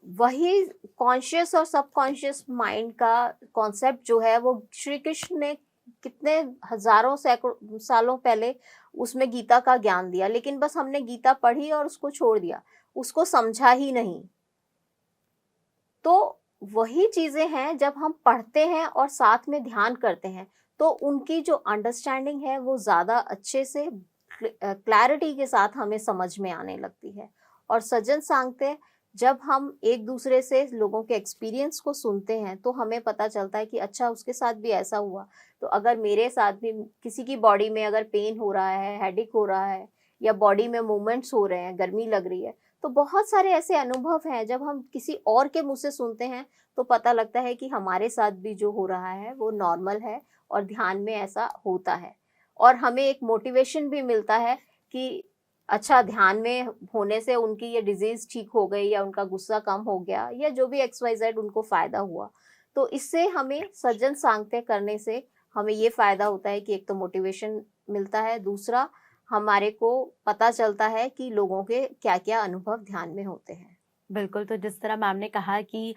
वही कॉन्शियस और सबकॉन्शियस माइंड का कॉन्सेप्ट जो है वो श्री कृष्ण ने कितने हजारों सैकड़ों सालों पहले उसमें गीता का ज्ञान दिया, लेकिन बस हमने गीता पढ़ी और उसको छोड़ दिया, उसको समझा ही नहीं। तो वही चीजें हैं, जब हम पढ़ते हैं और साथ में ध्यान करते हैं तो उनकी जो अंडरस्टैंडिंग है वो ज्यादा अच्छे से, क्लैरिटी के साथ हमें समझ में आने लगती है। और सज्जन सांगते जब हम एक दूसरे से लोगों के एक्सपीरियंस को सुनते हैं तो हमें पता चलता है कि अच्छा उसके साथ भी ऐसा हुआ, तो अगर मेरे साथ भी किसी की बॉडी में अगर पेन हो रहा है, हेडेक हो रहा है, या बॉडी में मूवमेंट्स हो रहे हैं, गर्मी लग रही है, तो बहुत सारे ऐसे अनुभव हैं जब हम किसी और के मुंह से सुनते हैं तो पता लगता है कि हमारे साथ भी जो हो रहा है वो नॉर्मल है और ध्यान में ऐसा होता है। और हमें एक मोटिवेशन भी मिलता है कि अच्छा, ध्यान में होने से उनकी ये डिजीज ठीक हो गई, या उनका गुस्सा कम हो गया, या जो भी XYZ उनको फायदा हुआ। तो इससे हमें सज्जन सांगते करने से हमें ये फायदा होता है कि एक तो मोटिवेशन मिलता है, दूसरा हमारे को पता चलता है कि लोगों के क्या क्या अनुभव ध्यान में होते हैं। बिल्कुल, तो जिस तरह मैम ने कहा कि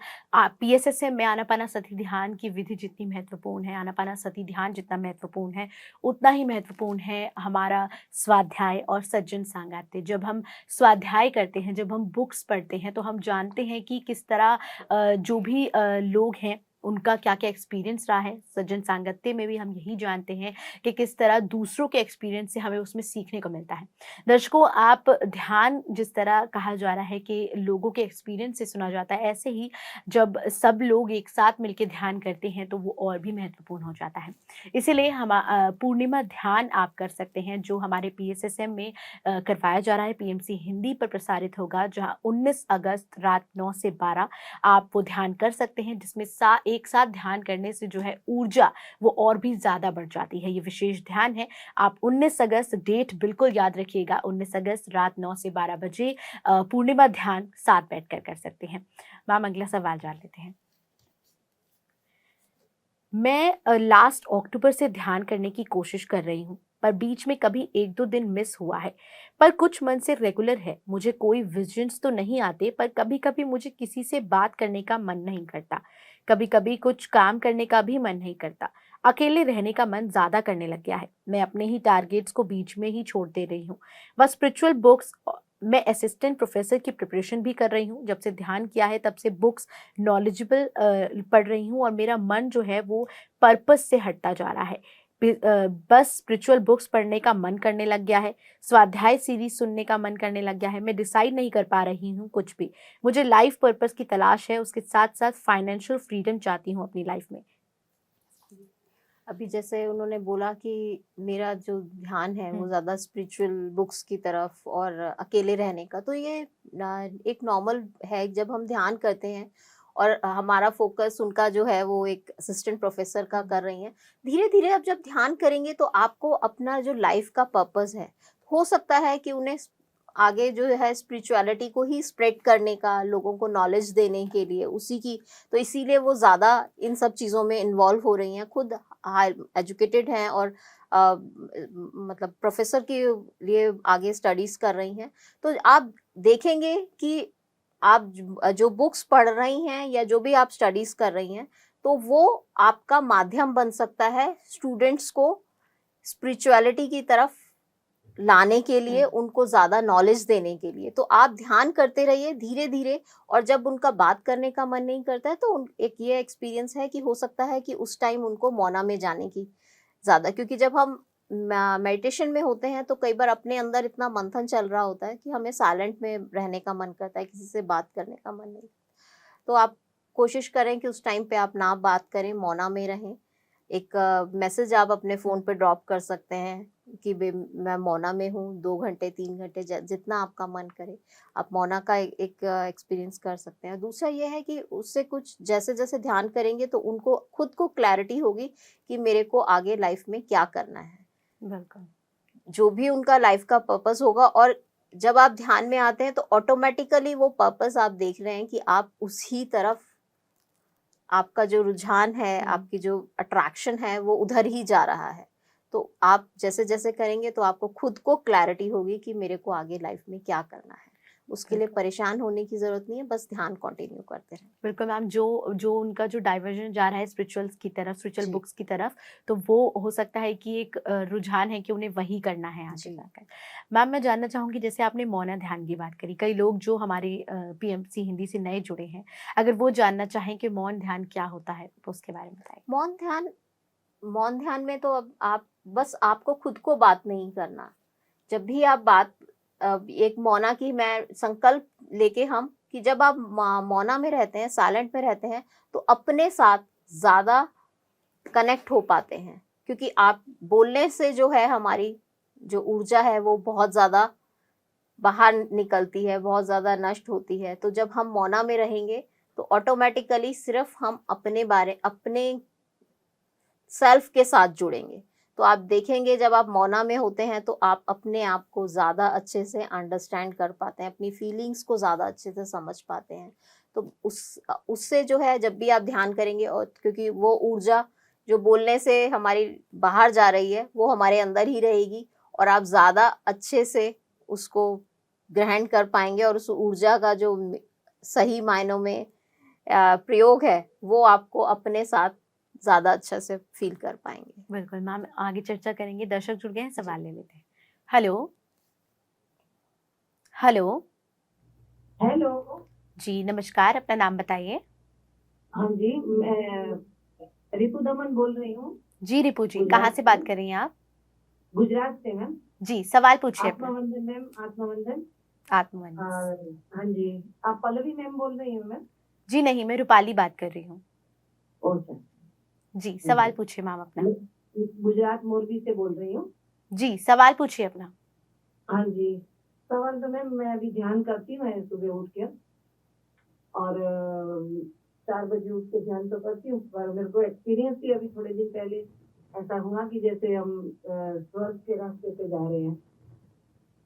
PSSM में आनापानासती ध्यान की विधि जितनी महत्वपूर्ण है, आनापानासती ध्यान जितना महत्वपूर्ण है, उतना ही महत्वपूर्ण है हमारा स्वाध्याय और सज्जन सांगात्य। जब हम स्वाध्याय करते हैं, जब हम बुक्स पढ़ते हैं, तो हम जानते हैं कि किस तरह जो भी लोग हैं, उनका क्या-क्या एक्सपीरियंस रहा है। सज्जन सांगत्य में भी हम यही जानते हैं कि किस तरह दूसरों के एक्सपीरियंस से हमें उसमें सीखने को मिलता है। दर्शकों, आप ध्यान जिस तरह कहा जा रहा है कि लोगों के एक्सपीरियंस से सुना जाता है, ऐसे ही जब सब लोग एक साथ मिलकर ध्यान करते हैं तो वो और भी महत्वपूर्ण हो जाता है। इसीलिए हम पूर्णिमा ध्यान आप कर सकते हैं, जो हमारे PSSM में करवाया जा रहा है, PMC हिंदी पर प्रसारित होगा, जहाँ 19 अगस्त रात 9 से 12 आप वो ध्यान कर सकते हैं, जिसमें एक साथ ध्यान करने से जो है ऊर्जा वो और भी ज़्यादा बढ़ जाती है। ये विशेष ध्यान है। आप 19 अगस्त, डेट बिल्कुल याद रखिएगा, 19 अगस्त रात 9 से 12 बजे पूर्णिमा ध्यान साथ बैठकर कर सकते हैं। मैम, अगला सवाल जान लेते हैं। मैं लास्ट अक्टूबर से ध्यान करने की कोशिश कर रही हूँ, पर बीच में कभी 1-2 दिन मिस हुआ है, पर कुछ मन से रेगुलर है। मुझे कोई विजन्स तो नहीं आते, पर कभी-कभी मुझे किसी से बात करने का मन नहीं करता। कभी-कभी कुछ काम करने का भी मन नहीं करता। अकेले रहने का मन ज़्यादा करने लग गया है। मैं अपने ही टारगेट्स को बीच में ही छोड़ दे रही हूँ। बस स्पिरिचुअल बुक्स, मैं असिस्टेंट प्रोफेसर की प्रिपरेशन भी कर रही हूँ। जब से ध्यान किया है तब से बुक्स नॉलेजेबल पढ़ रही हूँ, और मेरा मन जो है वो पर्पस से हटता जा रहा है। बस स्पिरिचुअल बुक्स पढ़ने का मन करने लग गया है, स्वाध्याय सीरीज सुनने का मन करने लग गया है। मैं डिसाइड नहीं कर पा रही हूँ कुछ भी। मुझे लाइफ पर्पस की तलाश है, उसके साथ साथ फाइनेंशियल फ्रीडम चाहती हूँ अपनी लाइफ में। अभी जैसे उन्होंने बोला कि मेरा जो ध्यान है वो ज़्यादा स्पिरिचुअल बुक्स की तरफ और अकेले रहने का, तो ये एक नॉर्मल है। जब हम ध्यान करते हैं और हमारा फोकस उनका जो है वो एक असिस्टेंट प्रोफेसर का कर रही हैं, धीरे धीरे अब जब ध्यान करेंगे तो आपको अपना जो लाइफ का पर्पस है, हो सकता है कि उन्हें आगे जो है स्पिरिचुअलिटी को ही स्प्रेड करने का, लोगों को नॉलेज देने के लिए उसी की, तो इसीलिए वो ज़्यादा इन सब चीज़ों में इन्वॉल्व हो रही हैं। खुद हाई एजुकेटेड हैं और मतलब प्रोफेसर के लिए आगे स्टडीज़ कर रही हैं। तो आप देखेंगे कि आप जो बुक्स पढ़ रही हैं या जो भी आप स्टडीज़ कर रही हैं, तो वो आपका माध्यम बन सकता है स्टूडेंट्स को स्पिरिचुअलिटी की तरफ लाने के लिए, उनको ज़्यादा नॉलेज देने के लिए। तो आप ध्यान करते रहिए धीरे धीरे, और जब उनका बात करने का मन नहीं करता है तो एक ये एक्सपीरियंस है कि हो सकता है कि उस टाइम उनको मौना में जाने की ज़्यादा, क्योंकि जब हम मेडिटेशन में होते हैं तो कई बार अपने अंदर इतना मंथन चल रहा होता है कि हमें साइलेंट में रहने का मन करता है, किसी से बात करने का मन नहीं। तो आप कोशिश करें कि उस टाइम पे आप ना बात करें, मौना में रहें। एक मैसेज आप अपने फ़ोन पे ड्रॉप कर सकते हैं कि मैं मौना में हूँ, 2 घंटे 3 घंटे जितना आपका मन करे आप मौना का एक एक्सपीरियंस कर सकते हैं। दूसरा ये है कि उससे कुछ जैसे जैसे ध्यान करेंगे तो उनको खुद को क्लैरिटी होगी कि मेरे को आगे लाइफ में क्या करना है। बिल्कुल। जो भी उनका लाइफ का पर्पस होगा, और जब आप ध्यान में आते हैं तो ऑटोमेटिकली वो पर्पस आप देख रहे हैं कि आप उसी तरफ, आपका जो रुझान है, आपकी जो अट्रैक्शन है वो उधर ही जा रहा है। तो आप जैसे जैसे करेंगे तो आपको खुद को क्लैरिटी होगी कि मेरे को आगे लाइफ में क्या करना है। उसके लिए परेशान होने की जरूरत नहीं है, बस ध्यान कंटिन्यू करते रहें। बिल्कुल मैम, जो उनका जो डाइवर्जन जा रहा है स्पिरिचुअल्स की तरफ, स्पिरिचुअल जी। बुक्स की तरफ, तो वो हो सकता है कि एक रुझान है कि उन्हें वही करना है आगे जी। जाकर। मैम, मैं जानना चाहूँगी, जैसे आपने मौन ध्यान की बात करी, कई लोग जो हमारे PMC हिंदी से नए जुड़े हैं, अगर वो जानना चाहें कि मौन ध्यान क्या होता है तो उसके बारे में बताएं। मौन ध्यान में तो अब आप बस, आपको खुद को बात नहीं करना। जब भी आप बात एक मौना की मैं संकल्प लेके हम कि जब आप मौना में रहते हैं, साइलेंट में रहते हैं, तो अपने साथ ज़्यादा कनेक्ट हो पाते हैं, क्योंकि आप बोलने से जो है हमारी जो ऊर्जा है वो बहुत ज़्यादा बाहर निकलती है, बहुत ज़्यादा नष्ट होती है। तो जब हम मौना में रहेंगे तो ऑटोमेटिकली सिर्फ हम अपने सेल्फ के साथ जुड़ेंगे। तो आप देखेंगे जब आप मौना में होते हैं तो आप अपने आप को ज़्यादा अच्छे से अंडरस्टैंड कर पाते हैं, अपनी फीलिंग्स को ज़्यादा अच्छे से समझ पाते हैं। तो उससे जो है जब भी आप ध्यान करेंगे, और क्योंकि वो ऊर्जा जो बोलने से हमारी बाहर जा रही है वो हमारे अंदर ही रहेगी, और आप ज़्यादा अच्छे से उसको ग्रहण कर पाएंगे, और उस ऊर्जा का जो सही मायनों में प्रयोग है वो आपको अपने साथ ज़्यादा अच्छा से फील कर पाएंगे। बिल्कुल मैम, आगे चर्चा करेंगे। दर्शक जुड़ गए हैं, सवाल ले लेते हैं। Hello hello. हेलो। जी नमस्कार, अपना नाम बताइए। हाँ जी, मैं रिपु दमन बोल रही हूँ। जी रिपु जी, गुजरात कहाँ से बात कर रही हैं आप? गुजरात से मैम। जी सवाल पूछिए अपना। आत्मवंदन मैम, आत्मवंदन। आत्मवंदन। हाँ जी, आप पल्लवी मैम बोल रही हो मैम? जी नहीं, मैं रूपाली बात कर रही हूँ। ओके। जी सवाल पूछिए मैम अपना। गुजरात मोरबी से बोल रही हूँ। जी सवाल पूछिए अपना। हाँ जी, सवाल तो मैम, मैं अभी ध्यान करती हूँ मैं सुबह उठ के, और 4 बजे उठ के ध्यान तो करती हूँ, पर मेरे को एक्सपीरियंस भी अभी थोड़े दिन पहले ऐसा हुआ कि जैसे हम स्वर्ग के रास्ते पे जा रहे हैं,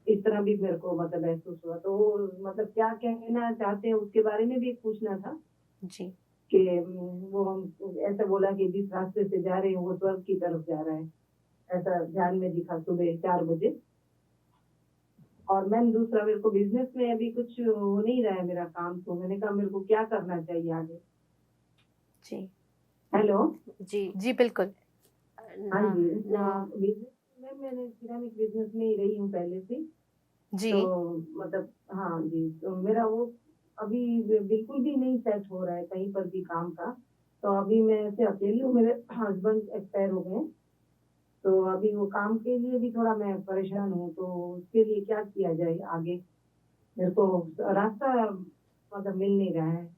इस तरह भी मेरे को मतलब महसूस हुआ। तो वो मतलब क्या कहना चाहते हैं उसके बारे में भी पूछना था जी कि वो हम ऐसा बोला कि जिस रास्ते से जा रहे हैं वो स्वर्ग की तरफ जा रहा है, ऐसा ध्यान में दिखा सुबह 4 बजे। और मैम दूसरा, मेरे को बिजनेस में अभी कुछ हो नहीं रहा है मेरा काम, तो मैंने कहा मेरे को क्या करना चाहिए आगे। जी हेलो। जी बिल्कुल। हाँ जी, तो बिजनेस में मैंने सिरामिक बिजनेस में ही रही हूँ पहले से। जी तो मतलब हाँ जी, तो मेरा वो अभी बिल्कुल भी नहीं सेट हो रहा है कहीं पर भी काम का। तो अभी मैं ऐसे अकेली हूँ, मेरे हस्बैंड एक्सपायर हो गए, तो अभी वो काम के लिए भी थोड़ा मैं परेशान हूँ। तो उसके लिए क्या किया जाए आगे, मेरे को रास्ता मतलब मिल नहीं रहा है।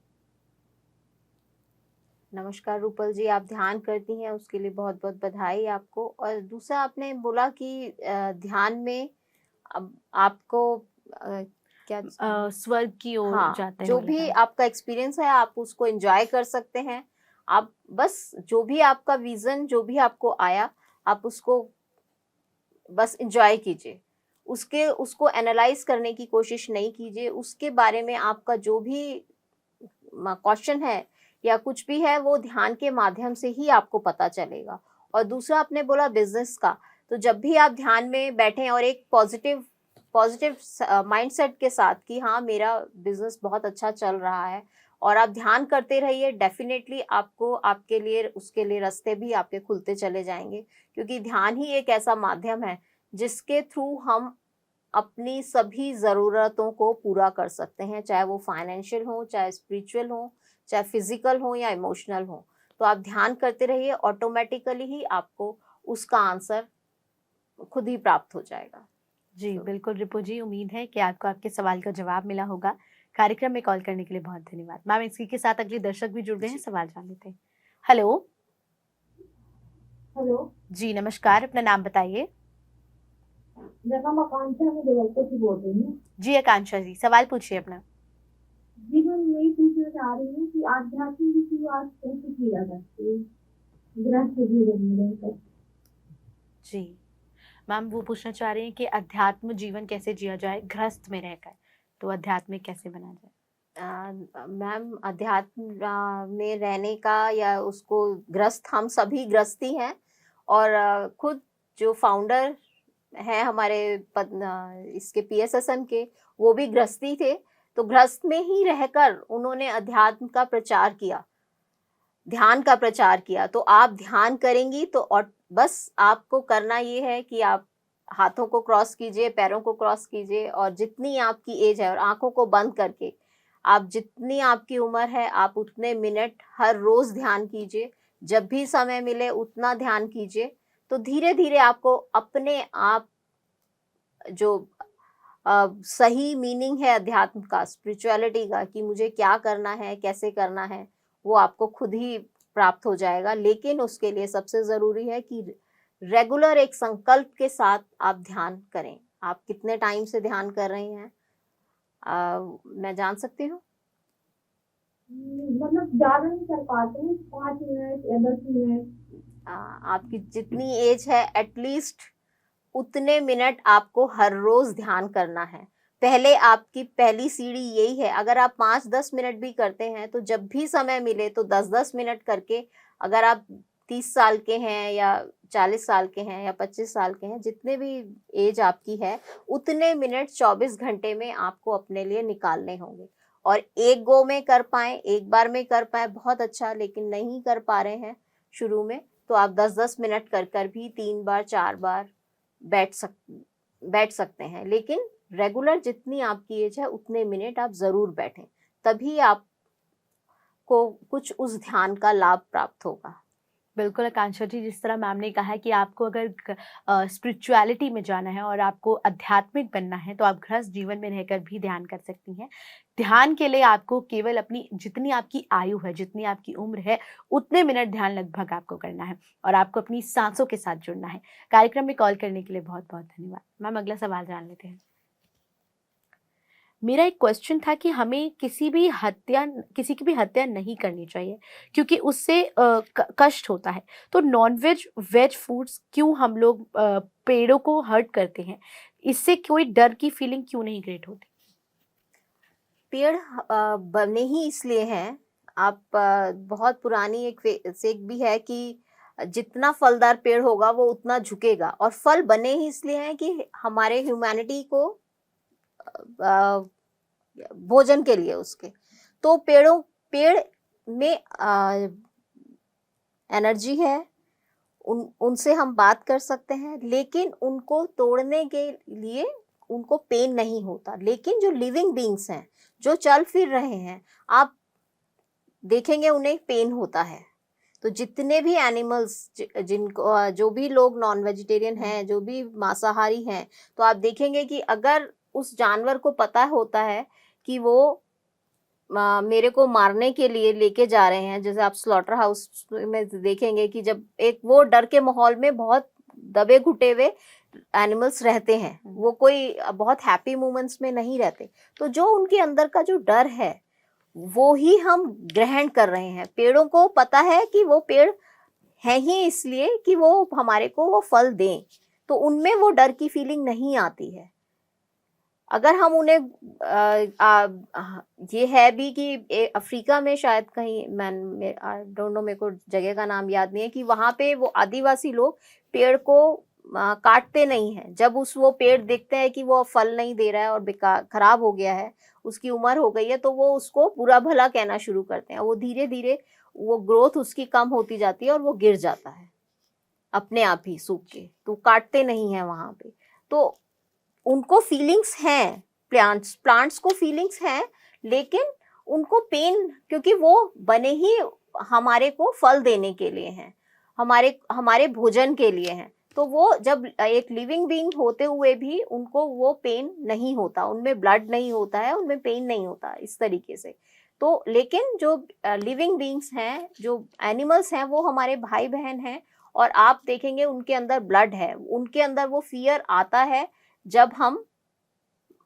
नमस्कार रूपल जी, आप ध्यान करती हैं उसके लिए बहुत बहुत बधाई आपको। और दूसरा आपने बोला कि ध्यान में अब आपको क्या स्वर्ग की ओर हाँ, जाते जो हुए भी लगा। आपका एक्सपीरियंस है आप उसको एंजॉय कर सकते हैं। आप बस जो भी आपका विजन, जो भी आपको आया, आप उसको बस एंजॉय कीजिए। उसको एनालाइज करने की कोशिश नहीं कीजिए। उसके बारे में आपका जो भी क्वेश्चन है या कुछ भी है वो ध्यान के माध्यम से ही आपको पता चलेगा। और दूसरा आपने बोला बिजनेस का, तो जब भी आप ध्यान में बैठें और एक पॉजिटिव माइंडसेट के साथ कि हाँ मेरा बिजनेस बहुत अच्छा चल रहा है, और आप ध्यान करते रहिए, डेफिनेटली आपको आपके लिए उसके लिए रास्ते भी आपके खुलते चले जाएंगे। क्योंकि ध्यान ही एक ऐसा माध्यम है जिसके थ्रू हम अपनी सभी ज़रूरतों को पूरा कर सकते हैं, चाहे वो फाइनेंशियल हो, चाहे स्पिरिचुअल हो, चाहे फिजिकल हो या इमोशनल हो। तो आप ध्यान करते रहिए, ऑटोमेटिकली ही आपको उसका आंसर खुद ही प्राप्त हो जाएगा। जी बिल्कुल रिपु जी, उम्मीद है कि आपको आपके सवाल का जवाब मिला होगा। कार्यक्रम में कॉल करने के लिए बहुत धन्यवाद मैम। इसी के साथ अगले दर्शक भी जुड़ गए हैं, सवाल जान लेते हैं। हेलो हेलो, जी नमस्कार, अपना नाम बताइए। मेरा नाम आकांक्षा, मैं जबलपुर से बोल रही हूँ। जी आकांक्षा जी, सवाल पूछिए अपना। जी मैं यही पूछना चाह रही हूँ कि आध्यात्म की शुरुआत कैसे की जा सकती है गृहस्थ जीवन में रहकर। जी मैम, वो पूछना चाह रहे हैं कि अध्यात्म जीवन कैसे जिया जाए गृहस्थ में रहकर, तो अध्यात्मिक कैसे बना जाए। मैम अध्यात्म में रहने का या उसको ग्रस्त, हम सभी ग्रस्ती हैं, और खुद जो फाउंडर हैं हमारे इसके PSSM के, वो भी गृहस्थी थे। तो गृहस्थ में ही रहकर उन्होंने अध्यात्म का प्रचार किया, ध्यान का प्रचार किया। तो आप ध्यान करेंगी तो और बस आपको करना ये है कि आप हाथों को क्रॉस कीजिए, पैरों को क्रॉस कीजिए, और जितनी आपकी एज है और आंखों को बंद करके आप जितनी आपकी उम्र है आप उतने मिनट हर रोज ध्यान कीजिए। जब भी समय मिले उतना ध्यान कीजिए। तो धीरे धीरे आपको अपने आप जो सही मीनिंग है अध्यात्म का, स्पिरिचुअलिटी का, कि मुझे क्या करना है, कैसे करना है, वो आपको खुद ही प्राप्त हो जाएगा। लेकिन उसके लिए सबसे ज़रूरी है कि रेगुलर एक संकल्प के साथ आप ध्यान करें। आप कितने टाइम से ध्यान कर रही हैं, मैं जान सकती हूँ? मतलब ज्यादा नहीं कर पाते हैं, 5 मिनट या 10 मिनट। आपकी जितनी एज है एटलीस्ट उतने मिनट आपको हर रोज ध्यान करना है। पहले आपकी पहली सीढ़ी यही है। अगर आप 5-10 मिनट भी करते हैं तो जब भी समय मिले तो 10-10 मिनट करके, अगर आप 30 साल के हैं या 40 साल के हैं या 25 साल के हैं, जितने भी एज आपकी है, उतने मिनट 24 घंटे में आपको अपने लिए निकालने होंगे। और एक गो में कर पाए, एक बार में कर पाए बहुत अच्छा, लेकिन नहीं कर पा रहे हैं शुरू में, तो आप 10-10 मिनट कर कर भी 3 बार 4 बार बैठ सकते हैं। लेकिन रेगुलर जितनी आपकी एज है उतने मिनट आप जरूर बैठें, तभी आपको कुछ उस ध्यान का लाभ प्राप्त होगा। बिल्कुल आकांक्षा जी, जिस तरह मैम ने कहा है कि आपको अगर स्पिरिचुअलिटी में जाना है और आपको आध्यात्मिक बनना है तो आप गृहस्थ जीवन में रहकर भी ध्यान कर सकती हैं। ध्यान के लिए आपको केवल अपनी जितनी आपकी आयु है, जितनी आपकी उम्र है, उतने मिनट ध्यान लगभग आपको करना है और आपको अपनी सांसों के साथ जुड़ना है। कार्यक्रम में कॉल करने के लिए बहुत बहुत धन्यवाद। मैम, अगला सवाल जान लेते हैं। मेरा एक क्वेश्चन था कि हमें किसी की भी हत्या नहीं करनी चाहिए क्योंकि उससे कष्ट होता है। तो नॉन वेज वेज फूड्स क्यों हम लोग पेड़ों को हर्ट करते हैं? इससे कोई डर की फीलिंग क्यों नहीं क्रिएट होती? पेड़ बने ही इसलिए हैं, आप बहुत पुरानी एक सेक भी है कि जितना फलदार पेड़ होगा वो उतना झुकेगा, और फल बने ही इसलिए हैं कि हमारे ह्यूमैनिटी को भोजन के लिए उसके। तो पेड़ में एनर्जी है, उनसे हम बात कर सकते हैं, लेकिन उनको तोड़ने के लिए उनको पेन नहीं होता। लेकिन जो लिविंग बीइंग्स हैं, जो चल फिर रहे हैं, आप देखेंगे उन्हें पेन होता है। तो जितने भी एनिमल्स, जिनको जो भी लोग नॉन वेजिटेरियन हैं, जो भी मांसाहारी हैं, तो आप देखेंगे कि अगर उस जानवर को पता होता है कि वो मेरे को मारने के लिए लेके जा रहे हैं, जैसे आप स्लॉटर हाउस में देखेंगे कि जब एक वो डर के माहौल में बहुत दबे घुटे हुए एनिमल्स रहते हैं, वो कोई बहुत हैप्पी मोमेंट्स में नहीं रहते। तो जो उनके अंदर का जो डर है वो ही हम ग्रहण कर रहे हैं। पेड़ों को पता है कि वो पेड़ है ही इसलिए कि वो हमारे को वो फल दें, तो उनमें वो डर की फीलिंग नहीं आती है। अगर हम उन्हें ये है भी कि अफ्रीका में शायद कहीं, मैं डोंट नो, मेरे को जगह का नाम याद नहीं है, कि वहां पे वो आदिवासी लोग पेड़ को काटते नहीं हैं। जब वो पेड़ देखते हैं कि वो फल नहीं दे रहा है और बेकार खराब हो गया है, उसकी उम्र हो गई है, तो वो उसको बुरा भला कहना शुरू करते हैं। वो धीरे धीरे वो ग्रोथ उसकी कम होती जाती है और वो गिर जाता है अपने आप ही सूख के, तो काटते नहीं है वहां पे। तो उनको फीलिंग्स हैं, प्लांट्स को फीलिंग्स हैं, लेकिन उनको पेन, क्योंकि वो बने ही हमारे को फल देने के लिए हैं, हमारे भोजन के लिए हैं। तो वो जब एक लिविंग बीइंग होते हुए भी उनको वो पेन नहीं होता, उनमें ब्लड नहीं होता है, उनमें पेन नहीं होता इस तरीके से। तो लेकिन जो लिविंग बीइंग्स हैं, जो एनिमल्स हैं, वो हमारे भाई बहन हैं, और आप देखेंगे उनके अंदर ब्लड है, उनके अंदर वो फियर आता है जब हम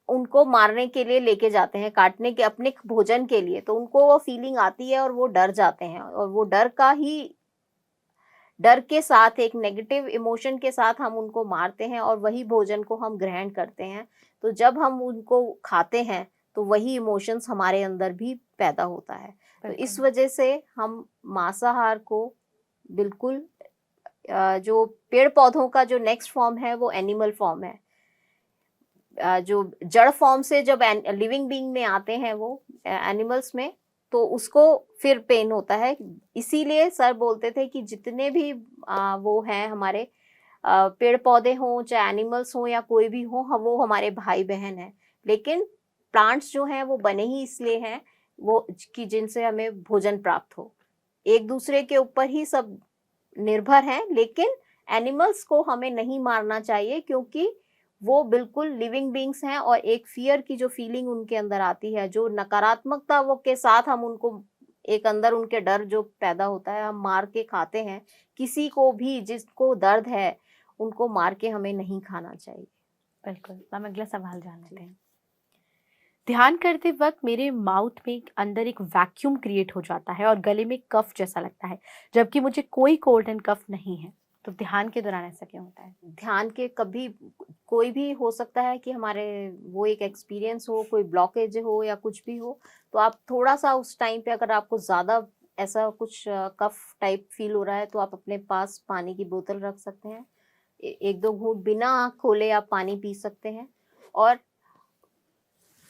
उनको मारने के लिए लेके जाते हैं, काटने के अपने भोजन के लिए, तो उनको वो फीलिंग आती है और वो डर जाते हैं, और वो डर के साथ, एक नेगेटिव इमोशन के साथ हम उनको मारते हैं और वही भोजन को हम ग्रहण करते हैं। तो जब हम उनको खाते हैं तो वही इमोशंस हमारे अंदर भी पैदा होता है। तो इस वजह से हम मांसाहार को बिल्कुल, जो पेड़ पौधों का जो नेक्स्ट फॉर्म है वो एनिमल फॉर्म है, जो जड़ फॉर्म से जब लिविंग बीइंग में आते हैं वो एनिमल्स में, तो उसको फिर पेन होता है। इसीलिए सर बोलते थे कि जितने भी वो हैं हमारे, पेड़ पौधे हों चाहे एनिमल्स हों या कोई भी हो, वो हमारे भाई बहन हैं। लेकिन प्लांट्स जो हैं वो बने ही इसलिए हैं वो कि जिनसे हमें भोजन प्राप्त हो, एक दूसरे के ऊपर ही सब निर्भर हैं। लेकिन एनिमल्स को हमें नहीं मारना चाहिए, क्योंकि वो बिल्कुल लिविंग बीइंग्स हैं, और एक फियर की जो फीलिंग उनके अंदर आती है, जो नकारात्मकता वो के साथ हम उनको एक अंदर उनके डर जो पैदा होता है, हम मार के खाते हैं। किसी को भी जिसको दर्द है उनको मार के हमें नहीं खाना चाहिए। बिल्कुल मैम, अगला सवाल जान लेते हैं। ध्यान करते वक्त मेरे माउथ में अंदर एक वैक्यूम क्रिएट हो जाता है और गले में कफ जैसा लगता है, जबकि मुझे कोई कोल्ड एंड कफ नहीं है। तो ध्यान के दौरान ऐसा क्यों होता है? ध्यान के कभी कोई भी हो सकता है कि हमारे वो एक एक्सपीरियंस हो, कोई ब्लॉकेज हो या कुछ भी हो, तो आप थोड़ा सा उस टाइम पे अगर आपको ज़्यादा ऐसा कुछ कफ टाइप फील हो रहा है, तो आप अपने पास पानी की बोतल रख सकते हैं। एक दो घूंट बिना आँख खोले आप पानी पी सकते हैं, और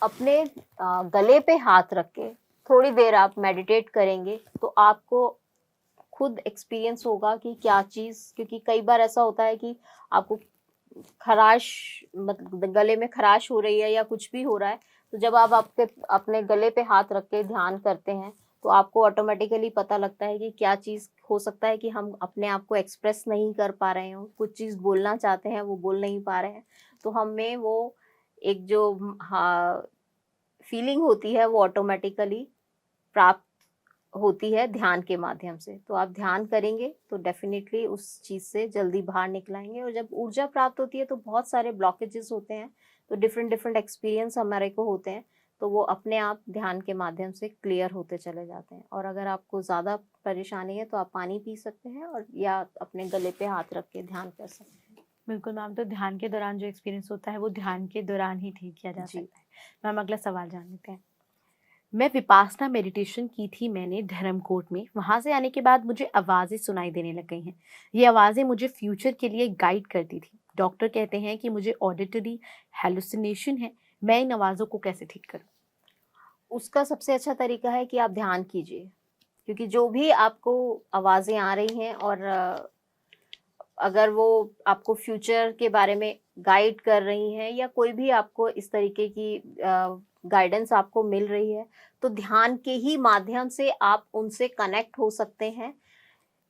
अपने गले पे हाथ रख के थोड़ी देर आप मेडिटेट करेंगे, तो आपको खुद एक्सपीरियंस होगा कि क्या चीज़, क्योंकि कई बार ऐसा होता है कि आपको खराश, मतलब गले में खराश हो रही है या कुछ भी हो रहा है, तो जब आप आपके अपने गले पे हाथ रख के ध्यान करते हैं, तो आपको ऑटोमेटिकली पता लगता है कि क्या चीज़ हो सकता है कि हम अपने आप को एक्सप्रेस नहीं कर पा रहे हो, कुछ चीज़ बोलना चाहते हैं वो बोल नहीं पा रहे हैं, तो हमें वो एक जो फीलिंग होती है वो ऑटोमेटिकली प्राप्त होती है ध्यान के माध्यम से। तो आप ध्यान करेंगे तो डेफिनेटली उस चीज़ से जल्दी बाहर निकल आएंगे, और जब ऊर्जा प्राप्त होती है तो बहुत सारे ब्लॉकेजेस होते हैं, तो डिफरेंट डिफरेंट एक्सपीरियंस हमारे को होते हैं, तो वो अपने आप ध्यान के माध्यम से क्लियर होते चले जाते हैं। और अगर आपको ज़्यादा परेशानी है तो आप पानी पी सकते हैं, और या अपने गले पे हाथ रख के ध्यान कर सकते हैं। बिल्कुल मैम, तो ध्यान के दौरान जो एक्सपीरियंस होता है वो ध्यान के दौरान ही ठीक किया जा जी। सकता है। मैम, अगला सवाल जान लेते हैं। मैं विपासना मेडिटेशन की थी मैंने धर्मकोट में। वहां से आने के बाद मुझे आवाज़ें सुनाई देने लग गई हैं। ये आवाज़ें मुझे फ्यूचर के लिए गाइड करती थी। डॉक्टर कहते हैं कि मुझे ऑडिटरी हेलुसिनेशन है। मैं इन आवाज़ों को कैसे ठीक करूं? उसका सबसे अच्छा तरीका है कि आप ध्यान कीजिए, क्योंकि जो भी आपको आवाज़ें आ रही हैं, और अगर वो आपको फ्यूचर के बारे में गाइड कर रही हैं, या कोई भी आपको इस तरीके की गाइडेंस आपको मिल रही है, तो ध्यान के ही माध्यम से आप उनसे कनेक्ट हो सकते हैं।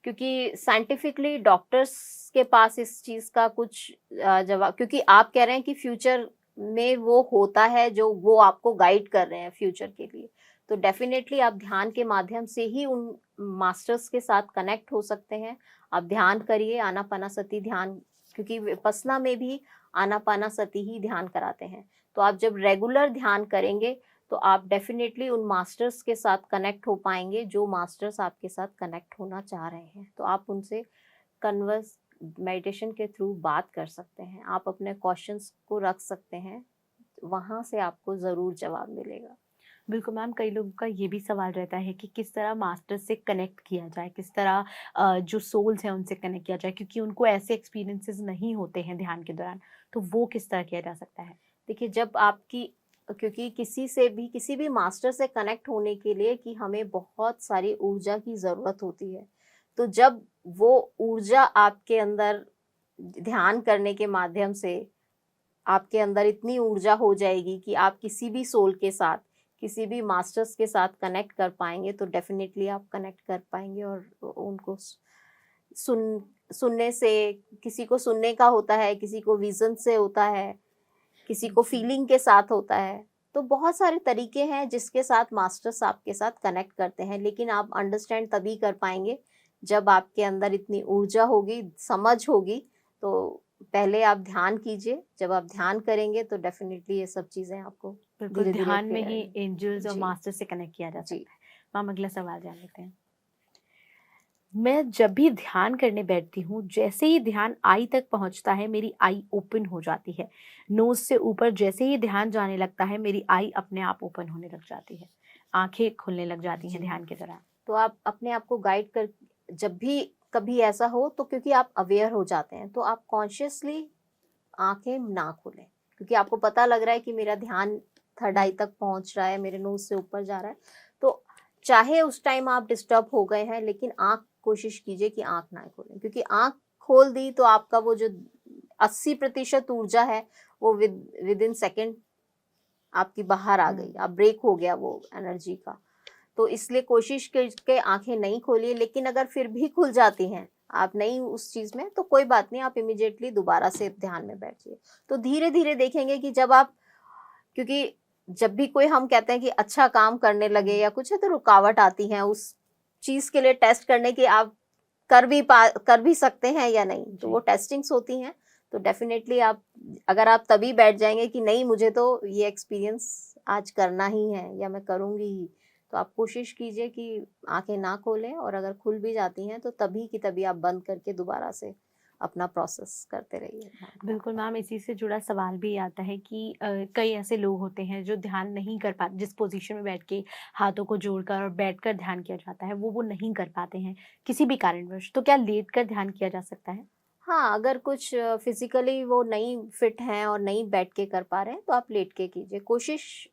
क्योंकि साइंटिफिकली डॉक्टर्स के पास इस चीज़ का कुछ जवाब, क्योंकि आप कह रहे हैं कि फ्यूचर में वो होता है जो वो आपको गाइड कर रहे हैं फ्यूचर के लिए, तो डेफिनेटली आप ध्यान के माध्यम से ही उन मास्टर्स के साथ कनेक्ट हो सकते हैं। आप ध्यान करिए, आनापानासती ध्यान, क्योंकि विपस्सना में भी आनापानासती ही ध्यान कराते हैं। तो आप जब रेगुलर ध्यान करेंगे तो आप डेफिनेटली उन मास्टर्स के साथ कनेक्ट हो पाएंगे जो मास्टर्स आपके साथ कनेक्ट होना चाह रहे हैं। तो आप उनसे कन्वर्स मेडिटेशन के थ्रू बात कर सकते हैं, आप अपने क्वेश्चंस को रख सकते हैं, वहाँ से आपको ज़रूर जवाब मिलेगा। बिल्कुल मैम, कई लोगों का ये भी सवाल रहता है कि किस तरह मास्टर से कनेक्ट किया जाए, किस तरह जो सोल्स हैं उनसे कनेक्ट किया जाए, क्योंकि उनको ऐसे एक्सपीरियंसेस नहीं होते हैं ध्यान के दौरान। तो वो किस तरह किया जा सकता है? देखिए, जब आपकी, क्योंकि किसी भी मास्टर से कनेक्ट होने के लिए कि हमें बहुत सारी ऊर्जा की ज़रूरत होती है, तो जब वो ऊर्जा आपके अंदर ध्यान करने के माध्यम से आपके अंदर इतनी ऊर्जा हो जाएगी कि आप किसी भी सोल के साथ, किसी भी मास्टर्स के साथ कनेक्ट कर पाएंगे, तो डेफिनेटली आप कनेक्ट कर पाएंगे। और उनको सुनने से, किसी को सुनने का होता है, किसी को विजन से होता है, किसी को फीलिंग के साथ होता है, तो बहुत सारे तरीके हैं जिसके साथ मास्टर्स आपके साथ कनेक्ट करते हैं। लेकिन आप अंडरस्टैंड तभी कर पाएंगे जब आपके अंदर इतनी ऊर्जा होगी, समझ होगी। तो पहले आप ध्यान कीजिए, जब आप ध्यान करेंगे तो डेफिनेटली ये सब चीज़ें आपको बिल्कुल धीरे-धीरे ध्यान में क्लियर ही आएंगी। एंजल्स और जी। मास्टर से कनेक्ट किया जा जी। सकता है। मैम, अगला सवाल जान लेते हैं। मैं जब भी ध्यान करने बैठती हूँ, जैसे ही ध्यान आई तक पहुँचता है मेरी आई ओपन हो जाती है। नोज़ से ऊपर जैसे ही ध्यान जाने लगता है मेरी आई अपने आप ओपन होने लग जाती है। आँखें खुलने लग जाती हैं जी। ध्यान के दौरान। तो आप अपने आप को गाइड कर, जब भी कभी ऐसा हो तो क्योंकि आप अवेयर हो जाते हैं, तो आप कॉन्शियसली आंखें ना खोलें, क्योंकि आपको पता लग रहा है कि मेरा ध्यान थर्ड आई तक पहुंच रहा है, मेरे नोज से ऊपर जा रहा है, तो चाहे उस टाइम आप डिस्टर्ब हो गए हैं, लेकिन आंख कोशिश कीजिए कि आंख ना खोलें, क्योंकि आंख खोल दी तो आपका वो जो 80% ऊर्जा है वो विद इन सेकेंड आपकी बाहर आ गई, आप ब्रेक हो गया वो एनर्जी का। तो इसलिए कोशिश करके आंखें नहीं खोलिए, लेकिन अगर फिर भी खुल जाती हैं आप नहीं उस चीज में, तो कोई बात नहीं, आप इमिडिएटली दोबारा से ध्यान में बैठिए। तो धीरे धीरे देखेंगे कि जब आप, क्योंकि जब भी कोई हम कहते हैं कि अच्छा काम करने लगे या कुछ है, तो रुकावट आती है उस चीज के लिए टेस्ट करने की, आप कर भी सकते हैं या नहीं, तो वो टेस्टिंग्स होती हैं। तो डेफिनेटली आप, अगर आप तभी बैठ जाएंगे कि नहीं मुझे तो ये एक्सपीरियंस आज करना ही है या मैं करूंगी ही, तो आप कोशिश कीजिए कि आंखें ना खोलें, और अगर खुल भी जाती हैं तो तभी की तभी आप बंद करके दोबारा से अपना प्रोसेस करते रहिए। बिल्कुल मैम, इसी से जुड़ा सवाल भी आता है कि कई ऐसे लोग होते हैं जो ध्यान नहीं कर पाते, जिस पोजीशन में बैठ के हाथों को जोड़कर और बैठकर ध्यान किया जाता है वो नहीं कर पाते हैं किसी भी कारणवश, तो क्या लेट कर ध्यान किया जा सकता है? हाँ, अगर कुछ फिजिकली वो नहीं फिट हैं और नहीं बैठ के कर पा रहे हैं, तो आप लेट के कीजिए। कोशिश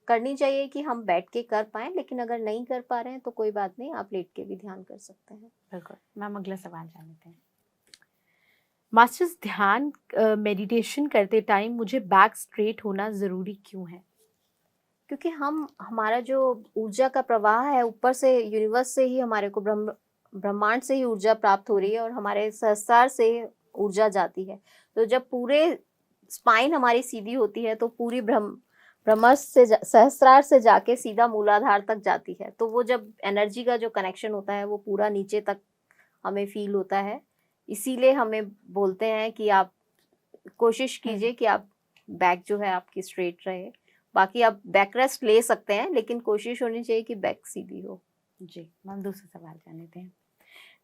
करनी चाहिए कि हम बैठ के कर पाएं, लेकिन अगर नहीं कर पा रहे हैं तो कोई बात नहीं, आप लेट के भी ध्यान कर सकते हैं। बिल्कुल मैम, अगला सवाल जान लेते हैं। मास्टर्स, ध्यान मेडिटेशन करते टाइम मुझे बैक स्ट्रेट होना ज़रूरी क्यों है? क्योंकि हमारा जो ऊर्जा का प्रवाह है, ऊपर से यूनिवर्स से ही हमारे को ब्रह्मांड से ही ऊर्जा प्राप्त हो रही है, और हमारे सहस्त्रार से ऊर्जा जाती है। तो जब पूरे स्पाइन हमारी सीधी होती है, तो पूरी ब्रह्मांड से सहस्त्रार से जाके सीधा मूलाधार तक जाती है। तो वो जब एनर्जी का जो कनेक्शन होता है वो पूरा नीचे तक हमें फील होता है। इसीलिए हमें बोलते हैं कि आप कोशिश कीजिए कि आप बैक जो है आपकी स्ट्रेट रहे। बाकी आप बैक रेस्ट ले सकते हैं, लेकिन कोशिश होनी चाहिए कि बैक सीधी हो। जी मैम, दूसरा सवाल जान लेते हैं।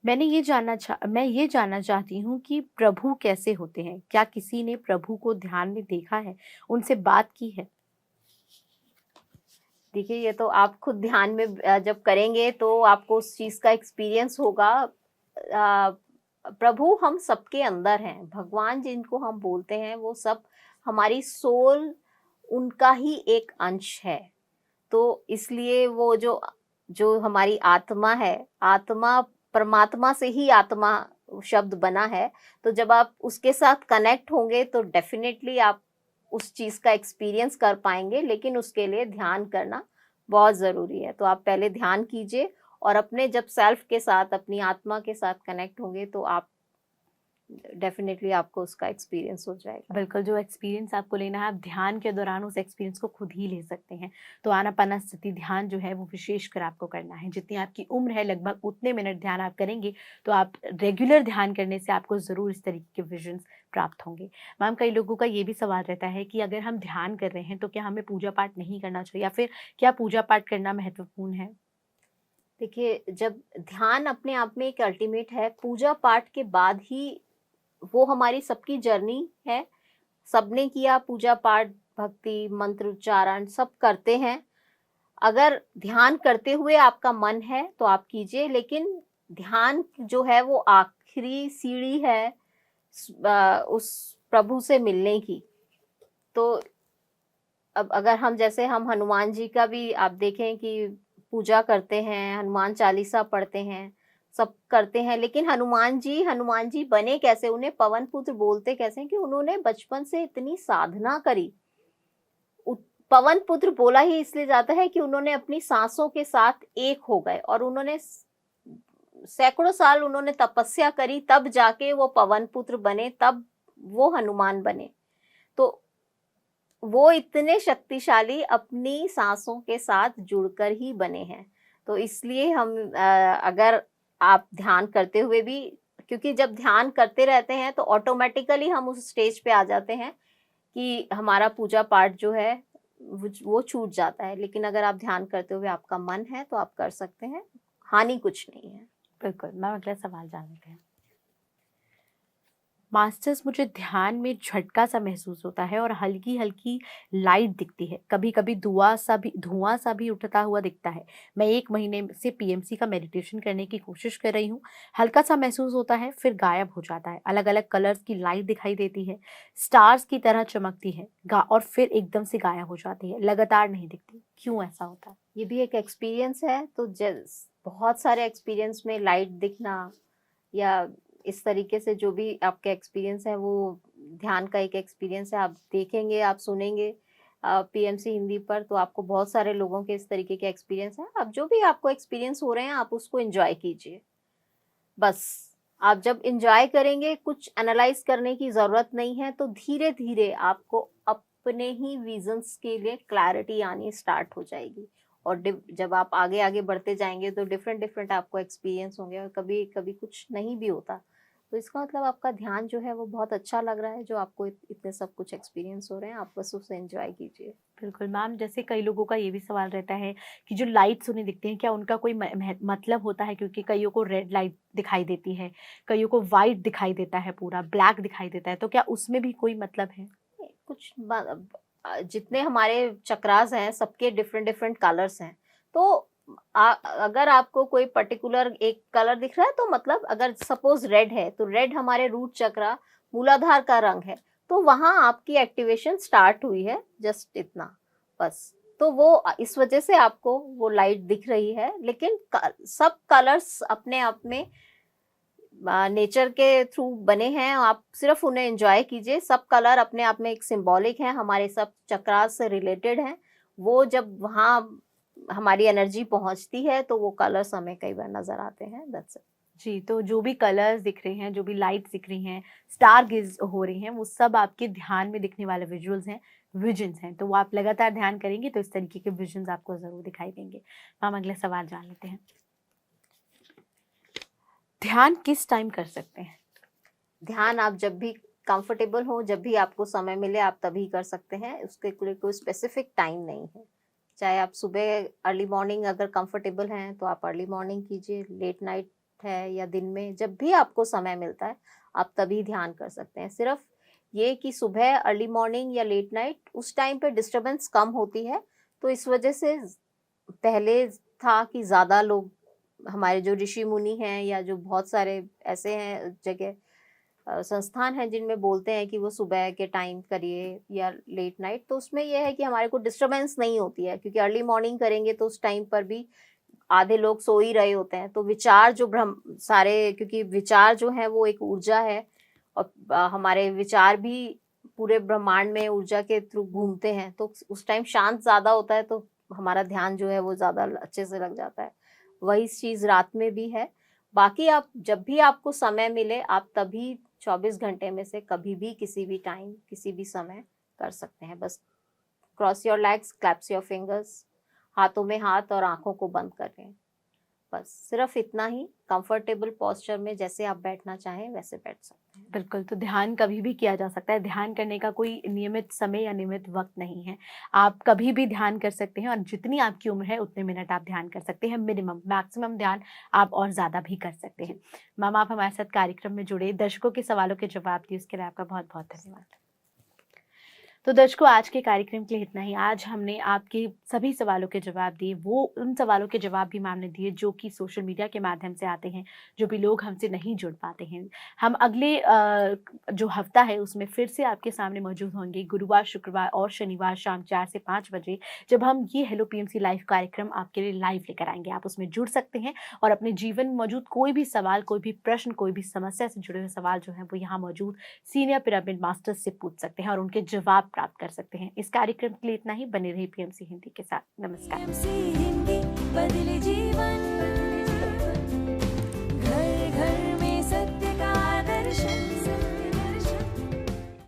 मैं ये जानना चाहती हूँ कि प्रभु कैसे होते हैं? क्या किसी ने प्रभु को ध्यान में देखा है, उनसे बात की है? देखिए, ये तो आप खुद ध्यान में जब करेंगे तो आपको उस चीज का एक्सपीरियंस होगा। प्रभु हम सबके अंदर हैं। भगवान जिनको हम बोलते हैं वो सब हमारी सोल, उनका ही एक अंश है। तो इसलिए वो जो हमारी आत्मा है, आत्मा परमात्मा से ही आत्मा शब्द बना है। तो जब आप उसके साथ कनेक्ट होंगे तो डेफिनेटली आप उस चीज का एक्सपीरियंस कर पाएंगे, लेकिन उसके लिए ध्यान करना बहुत जरूरी है। तो आप पहले ध्यान कीजिए, और अपने जब सेल्फ के साथ, अपनी आत्मा के साथ कनेक्ट होंगे तो आप डेफिनेटली आपको उसका एक्सपीरियंस हो जाएगा। बिल्कुल, जो एक्सपीरियंस आपको लेना है, आप ध्यान के दौरान उस एक्सपीरियंस को खुद ही ले सकते हैं। तो आनापानसति ध्यान जो है वो विशेषकर आपको करना है। जितनी आपकी उम्र है लगभग उतने मिनट ध्यान आप करेंगे, तो आप रेगुलर ध्यान करने से आपको ज़रूर इस तरीके के विजन्स प्राप्त होंगे। मैम, कई लोगों का ये भी सवाल रहता है कि अगर हम ध्यान कर रहे हैं तो क्या हमें पूजा पाठ नहीं करना चाहिए, या फिर क्या पूजा पाठ करना महत्वपूर्ण है? देखिए, जब ध्यान अपने आप में एक अल्टीमेट है, पूजा पाठ के बाद ही वो हमारी सबकी जर्नी है। सबने किया पूजा पाठ, भक्ति, मंत्र उच्चारण सब करते हैं। अगर ध्यान करते हुए आपका मन है तो आप कीजिए, लेकिन ध्यान जो है वो आखिरी सीढ़ी है उस प्रभु से मिलने की। तो अब अगर हम हनुमान जी का भी आप देखें कि पूजा करते हैं, हनुमान चालीसा पढ़ते हैं, सब करते हैं, लेकिन हनुमान जी बने कैसे, उन्हें पवन पुत्र बोलते कैसे हैं कि उन्होंने बचपन से इतनी साधना करी। पवन पुत्र बोला ही इसलिए जाता है कि उन्होंने अपनी सांसों के साथ एक हो गए, और उन्होंने सैकड़ों साल उन्होंने तपस्या करी, तब जाके वो पवन पुत्र बने, तब वो हनुमान बने। तो वो इतने शक्तिशाली अपनी सांसों के साथ जुड़कर ही बने हैं। तो इसलिए हम अगर आप ध्यान करते हुए भी, क्योंकि जब ध्यान करते रहते हैं तो ऑटोमेटिकली हम उस स्टेज पे आ जाते हैं कि हमारा पूजा पाठ जो है वो छूट जाता है। लेकिन अगर आप ध्यान करते हुए आपका मन है तो आप कर सकते हैं, हानि कुछ नहीं है। बिल्कुल मैम, अगला सवाल जान लेते हैं। मास्टर्स, मुझे ध्यान में झटका सा महसूस होता है और हल्की हल्की लाइट दिखती है। कभी कभी धुआं सा भी उठता हुआ दिखता है। मैं 1 महीने से पीएमसी का मेडिटेशन करने की कोशिश कर रही हूँ। हल्का सा महसूस होता है, फिर गायब हो जाता है। अलग अलग कलर्स की लाइट दिखाई देती है, स्टार्स की तरह चमकती है, और फिर एकदम से गायब हो जाती है, लगातार नहीं दिखती। क्यों ऐसा होता है? ये भी एक एक्सपीरियंस है। तो बहुत सारे एक्सपीरियंस में लाइट दिखना या इस तरीके से जो भी आपके एक्सपीरियंस है वो ध्यान का एक एक्सपीरियंस है। आप देखेंगे, आप सुनेंगे पीएमसी हिंदी पर, तो आपको बहुत सारे लोगों के इस तरीके के एक्सपीरियंस है। आप जो भी आपको एक्सपीरियंस हो रहे हैं आप उसको एंजॉय कीजिए, बस आप जब इंजॉय करेंगे, कुछ एनालाइज करने की जरूरत नहीं है, तो धीरे धीरे आपको अपने ही विजन्स के लिए क्लैरिटी आनी स्टार्ट हो जाएगी। और जब आप आगे आगे बढ़ते जाएंगे तो डिफरेंट डिफरेंट आपको एक्सपीरियंस होंगे, और कभी कभी कुछ नहीं भी होता। तो इसका मतलब आपका ध्यान जो है वो बहुत अच्छा लग रहा है, जो आपको इतने सब कुछ एक्सपीरियंस हो रहे हैं, आप बस उसे एंजॉय कीजिए। बिल्कुल मैम, जैसे कई लोगों का ये भी सवाल रहता है कि जो लाइट्स उन्हें दिखती हैं क्या उनका कोई मतलब होता है, क्योंकि कईयों को रेड लाइट दिखाई देती है, कईयों को वाइट दिखाई देता है, पूरा ब्लैक दिखाई देता है, तो क्या उसमें भी कोई मतलब है? कुछ जितने हमारे चक्रास हैं सबके डिफरेंट डिफरेंट कलर्स हैं। तो अगर आपको कोई पर्टिकुलर एक कलर दिख रहा है, तो मतलब अगर सपोज रेड है, तो रेड हमारे रूट चक्रा मूलाधार का रंग है, तो वहां आपकी एक्टिवेशन स्टार्ट हुई है, जस्ट इतना बस। तो वो इस वजह से आपको वो लाइट दिख रही है, लेकिन सब कलर्स अपने आप में नेचर के थ्रू बने हैं, आप सिर्फ उन्हें एंजॉय कीजिए। सब कलर अपने आप में एक सिंबॉलिक है, हमारे सब चक्रास से रिलेटेड हैं। वो जब वहाँ हमारी एनर्जी पहुंचती है तो वो कलर्स हमें कई बार नजर आते हैं। That's it. जी, तो जो भी कलर्स दिख रहे हैं, जो भी लाइट्स दिख रही हैं, स्टार गेज हो रही हैं, वो सब आपके ध्यान में दिखने वाले विजुअल्स हैं, विजन्स हैं। तो वो आप लगातार ध्यान करेंगे तो इस तरीके के विजन्स आपको जरूर दिखाई देंगे। हम अगला सवाल जान लेते हैं। ध्यान किस टाइम कर सकते हैं? ध्यान आप जब भी कंफर्टेबल हो, जब भी आपको समय मिले, आप तभी कर सकते हैं। उसके लिए कोई स्पेसिफिक टाइम नहीं है। चाहे आप सुबह अर्ली मॉर्निंग अगर कंफर्टेबल हैं तो आप अर्ली मॉर्निंग कीजिए, लेट नाइट है या दिन में, जब भी आपको समय मिलता है आप तभी ध्यान कर सकते हैं। सिर्फ ये कि सुबह अर्ली मॉर्निंग या लेट नाइट उस टाइम पे डिस्टरबेंस कम होती है, तो इस वजह से पहले था कि ज्यादा लोग, हमारे जो ऋषि मुनि हैं या जो बहुत सारे ऐसे हैं जगह संस्थान हैं जिनमें बोलते हैं कि वो सुबह के टाइम करिए या लेट नाइट, तो उसमें यह है कि हमारे को डिस्टरबेंस नहीं होती है, क्योंकि अर्ली मॉर्निंग करेंगे तो उस टाइम पर भी आधे लोग सो ही रहे होते हैं। तो विचार जो सारे, क्योंकि विचार जो है वो एक ऊर्जा है, और हमारे विचार भी पूरे ब्रह्मांड में ऊर्जा के थ्रू घूमते हैं, तो उस टाइम शांत ज्यादा होता है, तो हमारा ध्यान जो है वो ज्यादा अच्छे से लग जाता है। वही चीज रात में भी है। बाकी आप जब भी आपको समय मिले, आप तभी 24 घंटे में से कभी भी किसी भी टाइम किसी भी समय कर सकते हैं। बस cross your legs, clasp your fingers, हाथों में हाथ और आंखों को बंद करें। बस सिर्फ इतना ही। कंफर्टेबल पोस्चर में जैसे आप बैठना चाहें वैसे बैठ सकते हैं। बिल्कुल, तो ध्यान कभी भी किया जा सकता है। ध्यान करने का कोई नियमित समय या नियमित वक्त नहीं है। आप कभी भी ध्यान कर सकते हैं, और जितनी आपकी उम्र है उतने मिनट आप ध्यान कर सकते हैं। मिनिमम, मैक्सिमम ध्यान आप और ज़्यादा भी कर सकते हैं। मैम, आप हमारे साथ कार्यक्रम में जुड़े, दर्शकों के सवालों के जवाब दिए, उसके लिए आपका बहुत बहुत धन्यवाद। तो दर्शकों, आज के कार्यक्रम के लिए इतना ही। आज हमने आपके सभी सवालों के जवाब दिए। वो उन सवालों के जवाब भी मैम ने दिए जो कि सोशल मीडिया के माध्यम से आते हैं, जो भी लोग हमसे नहीं जुड़ पाते हैं। हम अगले जो हफ्ता है उसमें फिर से आपके सामने मौजूद होंगे, गुरुवार, शुक्रवार और शनिवार शाम 4 से 5 बजे, जब हम ये हेलो पीएमसी लाइव कार्यक्रम आपके लिए लाइव लेकर आएंगे। आप उसमें जुड़ सकते हैं और अपने जीवन में मौजूद कोई भी सवाल, कोई भी प्रश्न, कोई भी समस्या से जुड़े हुए सवाल जो है वो यहाँ मौजूद सीनियर पिरामिड मास्टर्स से पूछ सकते हैं और उनके जवाब प्राप्त कर सकते हैं। इस कार्यक्रम के लिए इतना ही। बने रहिए पीएमसी हिंदी के साथ। नमस्कार। PMC हिंदी बदले जीवन।